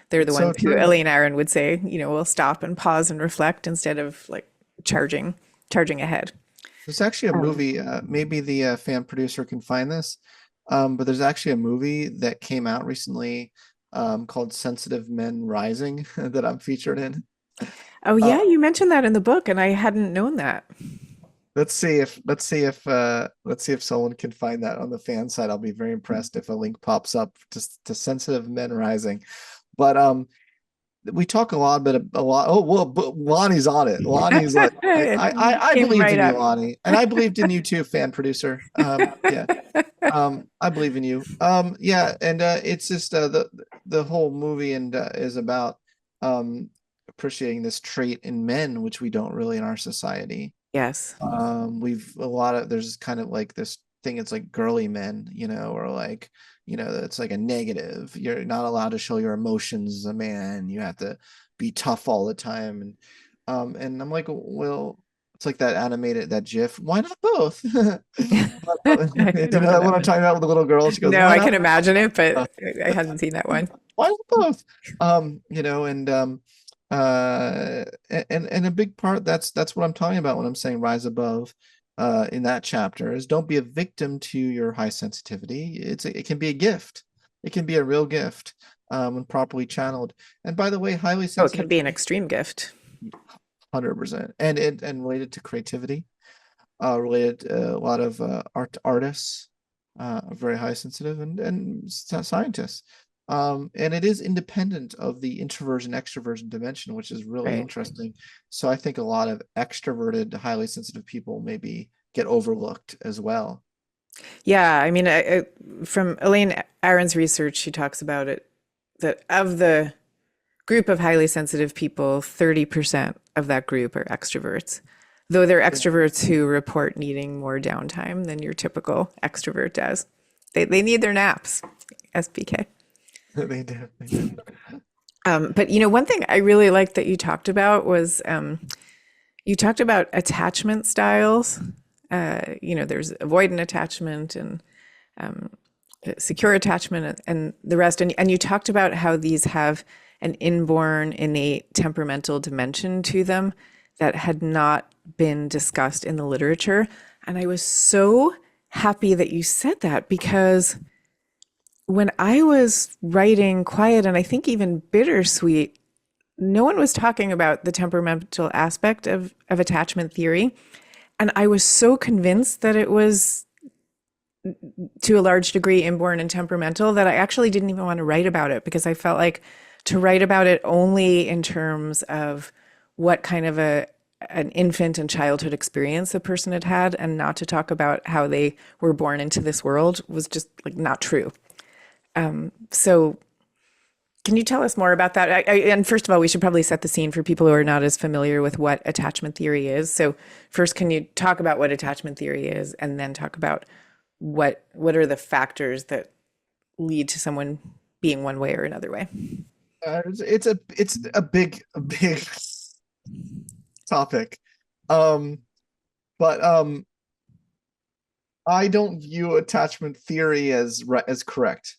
Speaker 3: they're the
Speaker 4: It's so
Speaker 3: ones who
Speaker 4: true.
Speaker 3: Elaine Aron would say, will stop and pause and reflect instead of like charging. charging ahead.
Speaker 4: There's actually a
Speaker 3: Um,
Speaker 4: movie, maybe the fan producer can find this, but there's actually a movie that came out recently called Sensitive Men Rising that I'm featured in.
Speaker 3: Oh
Speaker 4: Uh,
Speaker 3: yeah, you mentioned that in the book, and I hadn't known that.
Speaker 4: let's see if someone can find that on the fan side. I'll be very impressed if a link pops up to Sensitive Men Rising. But we talk a lot. Oh well, but Lonnie's on it. Lonnie's like,
Speaker 3: It
Speaker 4: I
Speaker 3: came
Speaker 4: believed
Speaker 3: right
Speaker 4: in you,
Speaker 3: up.
Speaker 4: Lonnie, and I believed in you too, fan producer. Yeah, I believe in you. Yeah, and it's just the whole movie and is about appreciating this trait in men, which we don't really in our society.
Speaker 3: Yes.
Speaker 4: There's kind of like this thing, it's like girly men, or like, it's like a negative. You're not allowed to show your emotions as a man. You have to be tough all the time. And I'm like, well, it's like that GIF. Why not both?
Speaker 3: I
Speaker 4: You
Speaker 3: don't
Speaker 4: know
Speaker 3: know
Speaker 4: that
Speaker 3: that
Speaker 4: what I'm
Speaker 3: one.
Speaker 4: talking about with the little girl? She goes,
Speaker 3: No,
Speaker 4: why
Speaker 3: I
Speaker 4: not?
Speaker 3: can imagine it, but I hadn't seen that one.
Speaker 4: Why not both? And and a big part, that's what I'm talking about when I'm saying rise above in that chapter, is don't be a victim to your high sensitivity. It can be a gift. It can be a real gift when properly channeled. And by the way, highly
Speaker 3: Oh, it can
Speaker 4: sensitive
Speaker 3: be an extreme gift.
Speaker 4: 100%. And related to creativity, related a lot of artists, very high sensitive, and scientists. And it is independent of the introversion extroversion dimension, which is really
Speaker 3: Right.
Speaker 4: interesting. So I think a lot of extroverted, highly sensitive people maybe get overlooked as well.
Speaker 3: Yeah, I mean, from Elaine Aron's research, she talks about it that of the group of highly sensitive people, 30% of that group are extroverts, though they're
Speaker 4: Yeah,
Speaker 3: extroverts who report needing more downtime than your typical extrovert does. They need their naps, SPK.
Speaker 4: they do. They do.
Speaker 3: But one thing I really liked that you talked about was you talked about attachment styles. There's avoidant attachment and secure attachment and the rest. And you talked about how these have an inborn, innate temperamental dimension to them that had not been discussed in the literature. And I was so happy that you said that, because when I was writing Quiet, and I think even Bittersweet, no one was talking about the temperamental aspect of attachment theory. And I was so convinced that it was to a large degree inborn and temperamental that I actually didn't even want to write about it, because I felt like to write about it only in terms of what kind of an infant and childhood experience a person had had, and not to talk about how they were born into this world, was just like not true. So can you tell us more about that? And first of all, we should probably set the scene for people who are not as familiar with what attachment theory is. So first, can you talk about what attachment theory is, and then talk about what are the factors that lead to someone being one way or another way?
Speaker 4: It's a big topic. But I don't view attachment theory as correct.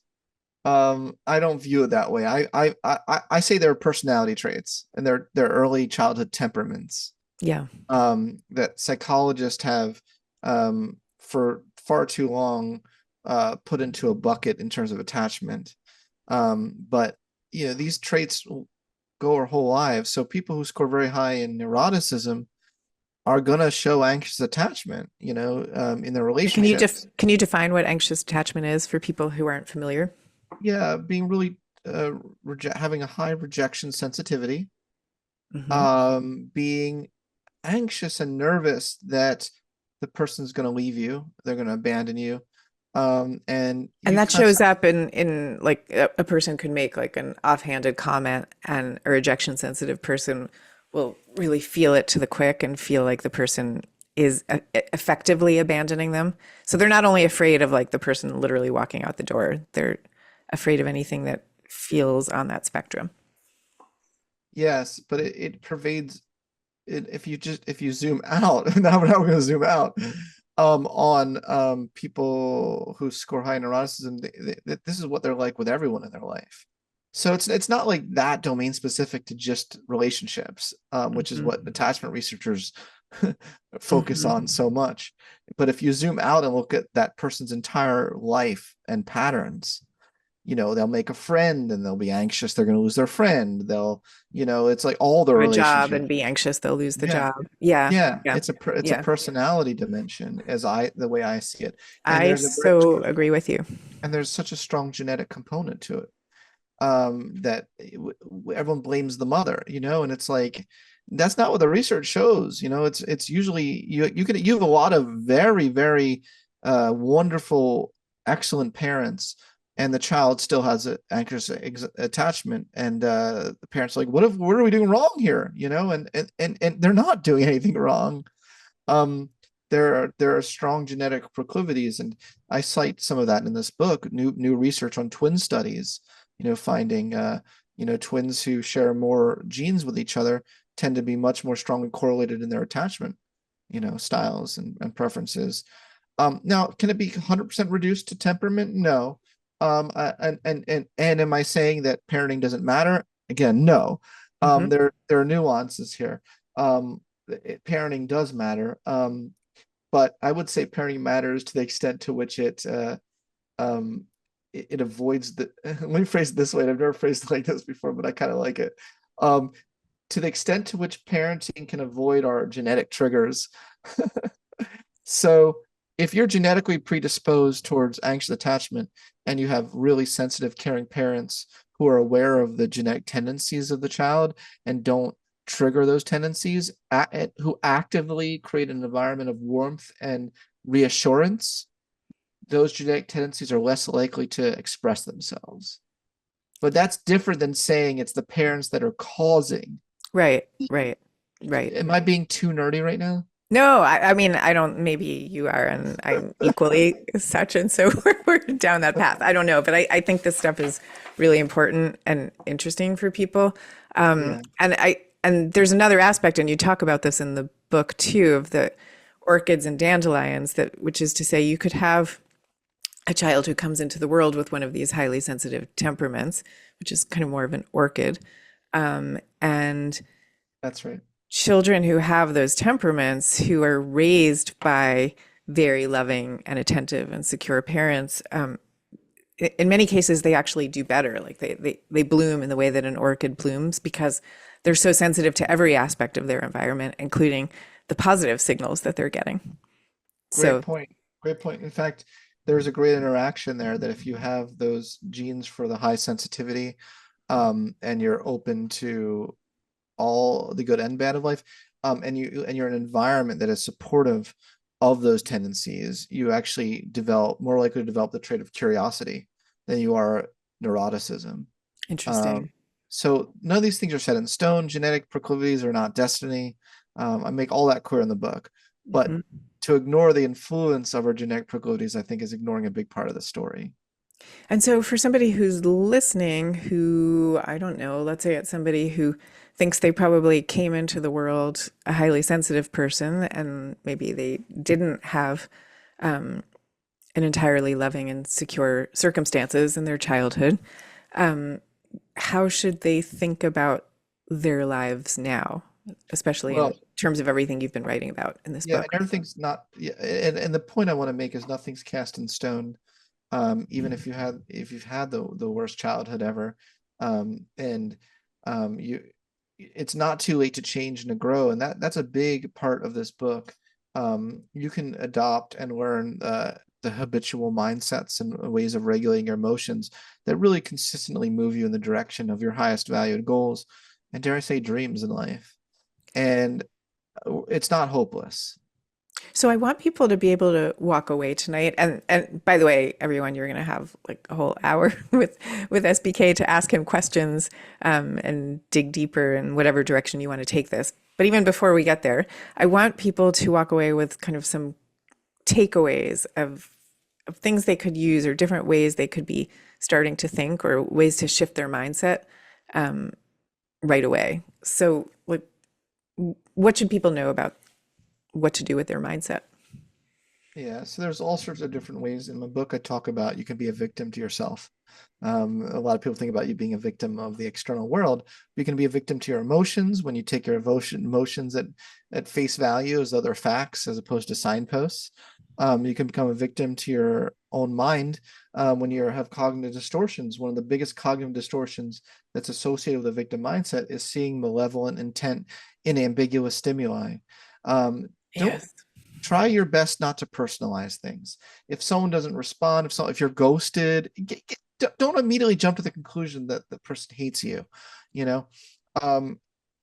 Speaker 4: I don't view it that way. I say they're personality traits, and they're early childhood temperaments
Speaker 3: Yeah.
Speaker 4: that psychologists have for far too long put into a bucket in terms of attachment. But these traits go our whole lives. So people who score very high in neuroticism are gonna show anxious attachment, in their relationships.
Speaker 3: Can you define what anxious attachment is for people who aren't familiar?
Speaker 4: Yeah, being really having a high rejection sensitivity,
Speaker 3: Hmm.
Speaker 4: being anxious and nervous that the person's going to leave you, they're going to abandon you, and
Speaker 3: And
Speaker 4: you
Speaker 3: that
Speaker 4: kind of,
Speaker 3: shows up in like a person could make like an offhanded comment, and a rejection sensitive person will really feel it to the quick and feel like the person is effectively abandoning them. So they're not only afraid of like the person literally walking out the door, they're afraid of anything that feels on that spectrum.
Speaker 4: yes, but it pervades it. If you zoom out, now we're going to zoom out on people who score high in neuroticism. This is what they're like with everyone in their life. So it's not like that domain specific to just relationships, which is
Speaker 3: Mhm.
Speaker 4: what attachment researchers focus on so much. But if you zoom out and look at that person's entire life and patterns, they'll make a friend and they'll be anxious they're going to lose their friend. They'll, it's like all the
Speaker 3: Have a job
Speaker 4: relationships.
Speaker 3: and be anxious they'll lose the
Speaker 4: Yeah.
Speaker 3: job. Yeah.
Speaker 4: Yeah,
Speaker 3: Yeah.
Speaker 4: it's a
Speaker 3: Yeah.
Speaker 4: personality dimension the way I see it. And
Speaker 3: I so agree with you.
Speaker 4: there's such a strong genetic component to it. That everyone blames the mother, and it's like that's not what the research shows. It's usually you have a lot of very, very wonderful, excellent parents, and the child still has an anxious attachment, and the parents are like, what are we doing wrong here? And they're not doing anything wrong. There are strong genetic proclivities, and I cite some of that in this book. New research on twin studies, finding twins who share more genes with each other tend to be much more strongly correlated in their attachment, styles and preferences. Now, can it be 100% reduced to temperament? No. And am I saying that parenting doesn't matter? Again, no. There are nuances here. Parenting does matter. But I would say parenting matters to the extent to which it avoids the let me phrase it this way, and I've never phrased it like this before, but I kind of like it. To the extent to which parenting can avoid our genetic triggers. So if you're genetically predisposed towards anxious attachment and you have really sensitive, caring parents who are aware of the genetic tendencies of the child and don't trigger those tendencies, who actively create an environment of warmth and reassurance, those genetic tendencies are less likely to express themselves. But that's different than saying it's the parents that are causing.
Speaker 3: Right.
Speaker 4: Am I being too nerdy right now?
Speaker 3: No, I mean, I don't, maybe you are, and I'm equally such, and so we're down that path. I don't know, but I think this stuff is really important and interesting for people.
Speaker 4: Yeah.
Speaker 3: And there's another aspect, and you talk about this in the book too, of the orchids and dandelions, which is to say you could have a child who comes into the world with one of these highly sensitive temperaments, which is kind of more of an orchid. And
Speaker 4: That's right.
Speaker 3: children who have those temperaments, who are raised by very loving and attentive and secure parents, in many cases, they actually do better. Like they bloom in the way that an orchid blooms because they're so sensitive to every aspect of their environment, including the positive signals that they're getting.
Speaker 4: Great point. Great point. In fact, there's a great interaction there that if you have those genes for the high sensitivity, and you're open to all the good and bad of life, and you're in an environment that is supportive of those tendencies, you actually more likely to develop the trait of curiosity than you are neuroticism.
Speaker 3: Interesting.
Speaker 4: So none of these things are set in stone. Genetic proclivities are not destiny. I make all that clear in the book, but to ignore the influence of our genetic proclivities, I think, is ignoring a big part of the story.
Speaker 3: And so for somebody who's listening, who, I don't know, let's say it's somebody who thinks they probably came into the world a highly sensitive person, and maybe they didn't have an entirely loving and secure circumstances in their childhood, how should they think about their lives now, especially in terms of everything you've been writing about in this book?
Speaker 4: And everything's not, and the point I want to make is nothing's cast in stone. Even if you've had the worst childhood ever, it's not too late to change and to grow, and that's a big part of this book. You can adopt and learn the habitual mindsets and ways of regulating your emotions that really consistently move you in the direction of your highest valued goals, and dare I say, dreams in life. And it's not hopeless.
Speaker 3: So I want people to be able to walk away tonight. And by the way, everyone, you're going to have like a whole hour with SBK to ask him questions and dig deeper in whatever direction you want to take this. But even before we get there, I want people to walk away with kind of some takeaways of things they could use, or different ways they could be starting to think, or ways to shift their mindset right away. So like, what should people know about what to do with their mindset?
Speaker 4: Yeah, so there's all sorts of different ways. In my book, I talk about you can be a victim to yourself. A lot of people think about you being a victim of the external world. You can be a victim to your emotions when you take your emotions at face value as though they're facts as opposed to signposts. You can become a victim to your own mind when you have cognitive distortions. One of the biggest cognitive distortions that's associated with a victim mindset is seeing malevolent intent in ambiguous stimuli. Don't
Speaker 3: Yes.
Speaker 4: try your best not to personalize things. If someone doesn't respond, if you're ghosted, don't immediately jump to the conclusion that the person hates you.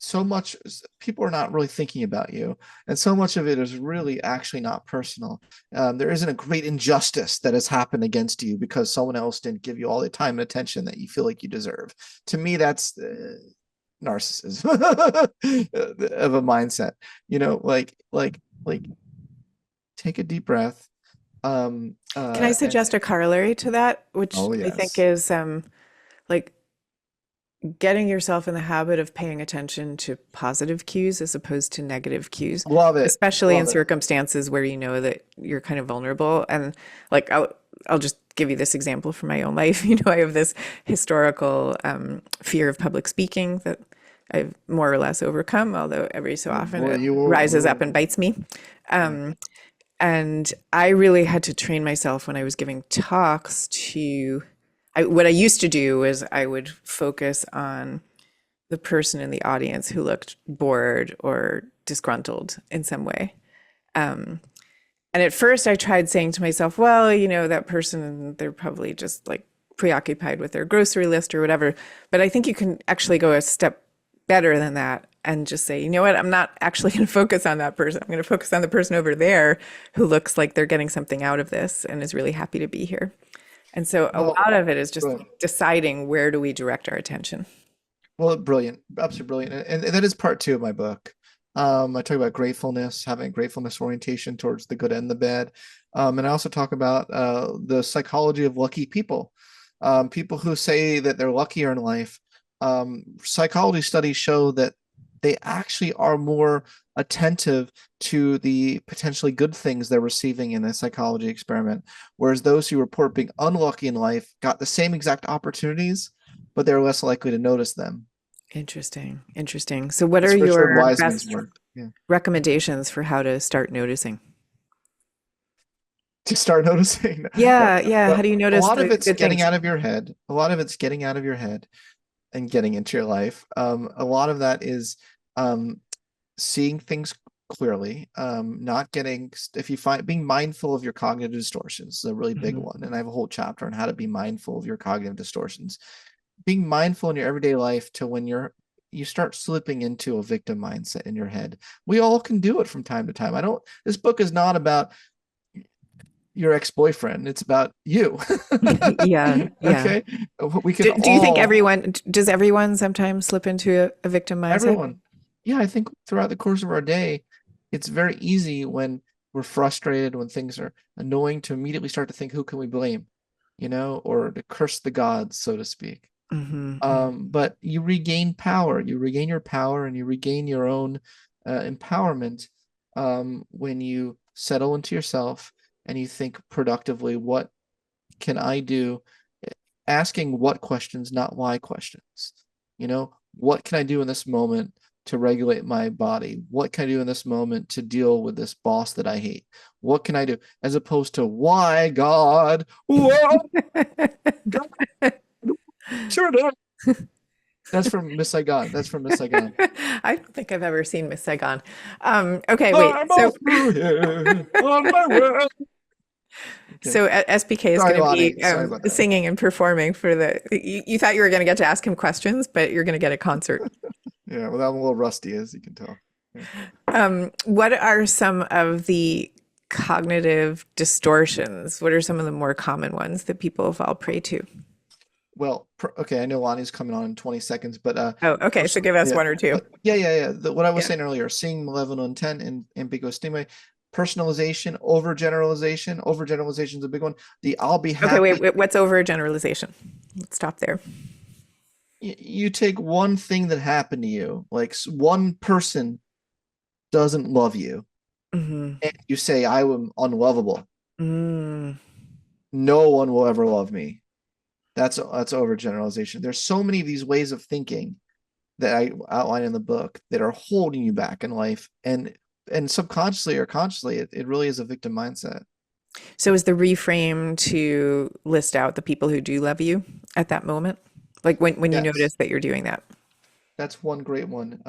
Speaker 4: So much people are not really thinking about you, and so much of it is really actually not personal. There isn't a great injustice that has happened against you because someone else didn't give you all the time and attention that you feel like you deserve. To me, that's narcissism of a mindset. Like take a deep breath.
Speaker 3: Can I suggest a corollary to that, which
Speaker 4: Oh,
Speaker 3: I think
Speaker 4: yes.
Speaker 3: is like getting yourself in the habit of paying attention to positive cues as opposed to negative cues,
Speaker 4: Love it.
Speaker 3: especially in
Speaker 4: Love it.
Speaker 3: circumstances where you know that you're kind of vulnerable. And like I'll just give you this example from my own life. I have this historical fear of public speaking that I've more or less overcome, although every so often
Speaker 4: Boy,
Speaker 3: it
Speaker 4: you will-
Speaker 3: rises up and bites me. And I really had to train myself when I was giving talks what I used to do is I would focus on the person in the audience who looked bored or disgruntled in some way. And at first I tried saying to myself, well, that person, they're probably just like preoccupied with their grocery list or whatever. But I think you can actually go a step better than that and just say, you know what, I'm not actually going to focus on that person. I'm going to focus on the person over there who looks like they're getting something out of this and is really happy to be here. And so a lot of it is just deciding where do we direct our attention.
Speaker 4: Well, brilliant, absolutely brilliant, and that is part 2 of my book. I talk about gratefulness, having gratefulness orientation towards the good and the bad, and I also talk about the psychology of lucky people, people who say that they're luckier in life. Psychology studies show that they actually are more attentive to the potentially good things they're receiving in a psychology experiment, whereas those who report being unlucky in life got the same exact opportunities, but they're less likely to notice them.
Speaker 3: Interesting. So what
Speaker 4: It's
Speaker 3: are
Speaker 4: Richard
Speaker 3: your
Speaker 4: Wiseman's
Speaker 3: best
Speaker 4: work. Yeah.
Speaker 3: recommendations for how to start noticing?
Speaker 4: To start noticing.
Speaker 3: Yeah.
Speaker 4: Well,
Speaker 3: How do you
Speaker 4: a
Speaker 3: notice
Speaker 4: lot of
Speaker 3: the
Speaker 4: it's
Speaker 3: good
Speaker 4: getting
Speaker 3: things?
Speaker 4: out of your head. A lot of it's getting out of your head and getting into your life. A lot of that is seeing things clearly, not getting, if you find being mindful of your cognitive distortions is a really big one. And I have a whole chapter on how to be mindful of your cognitive distortions. Being mindful in your everyday life to when you start slipping into a victim mindset in your head. We all can do it from time to time. This book is not about your ex-boyfriend. It's about you.
Speaker 3: Yeah.
Speaker 4: Okay. We can
Speaker 3: Do you think
Speaker 4: all,
Speaker 3: does everyone sometimes slip into a victim mindset?
Speaker 4: everyone. Yeah, I think throughout the course of our day, it's very easy when we're frustrated, when things are annoying, to immediately start to think, who can we blame? Or to curse the gods, so to speak. But you regain power. You regain your power and you regain your own empowerment when you settle into yourself and you think productively, what can I do? Asking what questions, not why questions. What can I do in this moment to regulate my body? What can I do in this moment to deal with this boss that I hate? What can I do? As opposed to why, God? Whoa, God, sure enough. That's from Miss Saigon.
Speaker 3: I don't think I've ever seen Miss Saigon. Okay, wait.
Speaker 4: I'm off through here on my way. Okay.
Speaker 3: So SPK is
Speaker 4: Sorry,
Speaker 3: going to
Speaker 4: Lonnie.
Speaker 3: be
Speaker 4: Sorry about that.
Speaker 3: singing and performing for you thought you were going to get to ask him questions, but you're going to get a concert.
Speaker 4: Yeah, well, I'm a little rusty, as you can tell. Yeah.
Speaker 3: What are some of the cognitive distortions? What are some of the more common ones that people fall prey to?
Speaker 4: Well, okay, I know Lonnie's coming on in 20 seconds, but
Speaker 3: Oh, okay. So give us one or two.
Speaker 4: Yeah. What I was saying earlier, seeing malevolent intent and ambiguous stimuli, personalization, overgeneralization. Overgeneralization is a big one. I'll be happy.
Speaker 3: Okay, wait. What's overgeneralization? Let's stop there.
Speaker 4: You take one thing that happened to you, like one person doesn't love you, and you say, I am unlovable. No one will ever love me. That's overgeneralization. There's so many of these ways of thinking that I outline in the book that are holding you back in life, and subconsciously or consciously, it really is a victim mindset.
Speaker 3: So is the reframe to list out the people who do love you at that moment? Like when you
Speaker 4: Yes.
Speaker 3: notice that you're doing that?
Speaker 4: That's one great one.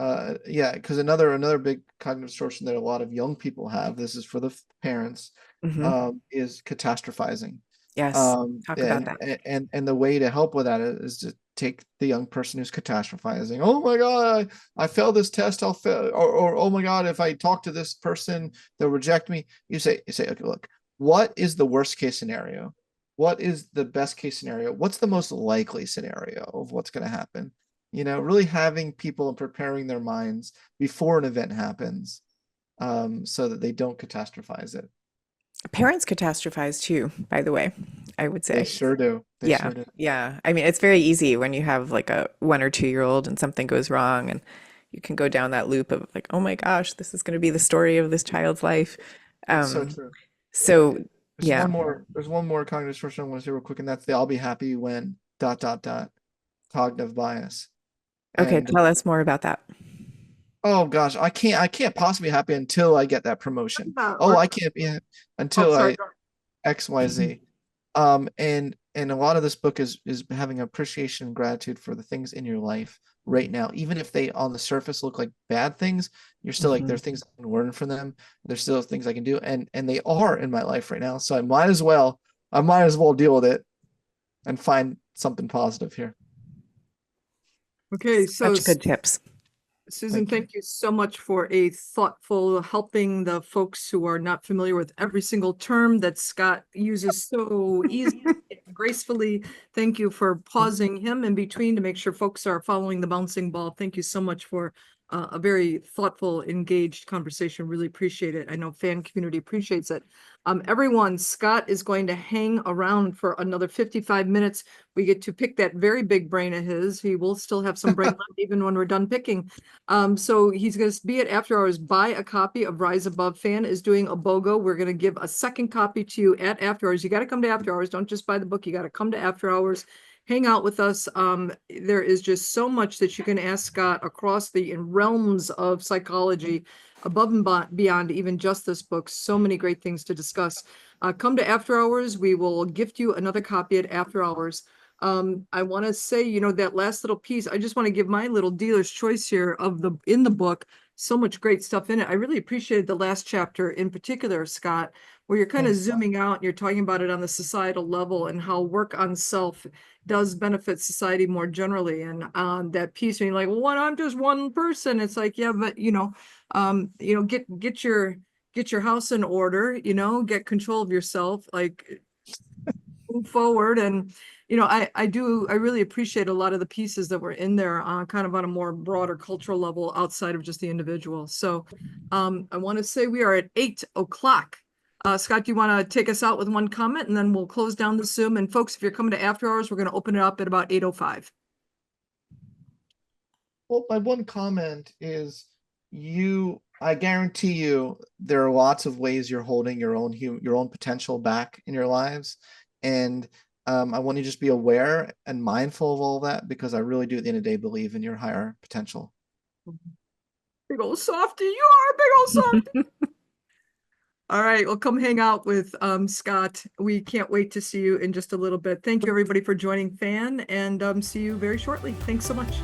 Speaker 4: Yeah, because another big cognitive distortion that a lot of young people have, this is for the parents,
Speaker 3: Hmm.
Speaker 4: is catastrophizing.
Speaker 3: Yes. Talk about that.
Speaker 4: And the way to help with that is to take the young person who's catastrophizing. Oh my God, I failed this test, I'll fail, or oh my God, if I talk to this person, they'll reject me. You say, okay, look, what is the worst case scenario? What is the best case scenario? What's the most likely scenario of what's going to happen? Really having people and preparing their minds before an event happens, so that they don't catastrophize it.
Speaker 3: Parents catastrophize too, by the way, I would
Speaker 4: They
Speaker 3: say.
Speaker 4: sure do. They
Speaker 3: Yeah.
Speaker 4: sure do.
Speaker 3: Yeah. I mean, it's very easy when you have like a 1 or 2 year old and something goes wrong and you can go down that loop of like, oh my gosh, this is going to be the story of this child's life.
Speaker 4: It's so
Speaker 3: Um,
Speaker 4: true.
Speaker 3: so
Speaker 4: There's
Speaker 3: yeah.
Speaker 4: one more cognitive distortion I want to say real quick, and that's the I'll be happy when ... cognitive bias.
Speaker 3: Okay,
Speaker 4: And
Speaker 3: tell us more about that.
Speaker 4: oh gosh, I can't possibly be happy until I get that promotion. Oh,
Speaker 1: Or,
Speaker 4: I can't be
Speaker 1: oh,
Speaker 4: until
Speaker 1: sorry.
Speaker 4: I XYZ. And a lot of this book is having appreciation and gratitude for the things in your life right now, even if they on the surface look like bad things. You're still like,
Speaker 3: Mhm.
Speaker 4: there's things I can learn from them. There's still things I can do, and they are in my life right now. So I might as well deal with it and find something positive here.
Speaker 1: Okay, so
Speaker 3: Such good tips.
Speaker 1: Susan,
Speaker 4: Thank you.
Speaker 1: thank you so much for a thoughtful helping the folks who are not familiar with every single term that Scott uses so easily and gracefully. Thank you for pausing him in between to make sure folks are following the bouncing ball. Thank you so much for a very thoughtful, engaged conversation. Really appreciate it. I know fan community appreciates it. Everyone, Scott is going to hang around for another 55 minutes. We get to pick that very big brain of his. He will still have some brain left even when we're done picking. So he's going to be at After Hours. Buy a copy of Rise Above. Fan is doing a BOGO. We're going to give a second copy to you at After Hours. You got to come to After Hours. Don't just buy the book. You got to come to After Hours. Hang out with us. There is just so much that you can ask Scott across the realms of psychology, above and beyond even just this book. So many great things to discuss. Come to After Hours. We will gift you another copy at After Hours. I want to say, that last little piece, I just want to give my little dealer's choice here in the book. So much great stuff in it. I really appreciated the last chapter in particular, Scott, where you're kind of
Speaker 2: Thanks.
Speaker 1: zooming out and you're talking about it on the societal level and how work on self does benefit society more generally. And that piece, and you're like, well, I'm just one person. It's like, yeah, but get your house in order, get control of yourself, like move forward. And I really appreciate a lot of the pieces that were in there, kind of on a more broader cultural level outside of just the individual. So I want to say we are at 8 o'clock. Scott, do you want to take us out with one comment and then we'll close down the Zoom? And folks, if you're coming to After Hours, we're going to open it up at about 8:05.
Speaker 4: Well, my one comment is I guarantee you there are lots of ways you're holding your own potential back in your lives. And I want you to just be aware and mindful of all that, because I really do at the end of the day believe in your higher potential.
Speaker 1: Big old softy, you are a big old softy. All right, well, come hang out with Scott. We can't wait to see you in just a little bit. Thank you, everybody, for joining Fan, and see you very shortly. Thanks so much.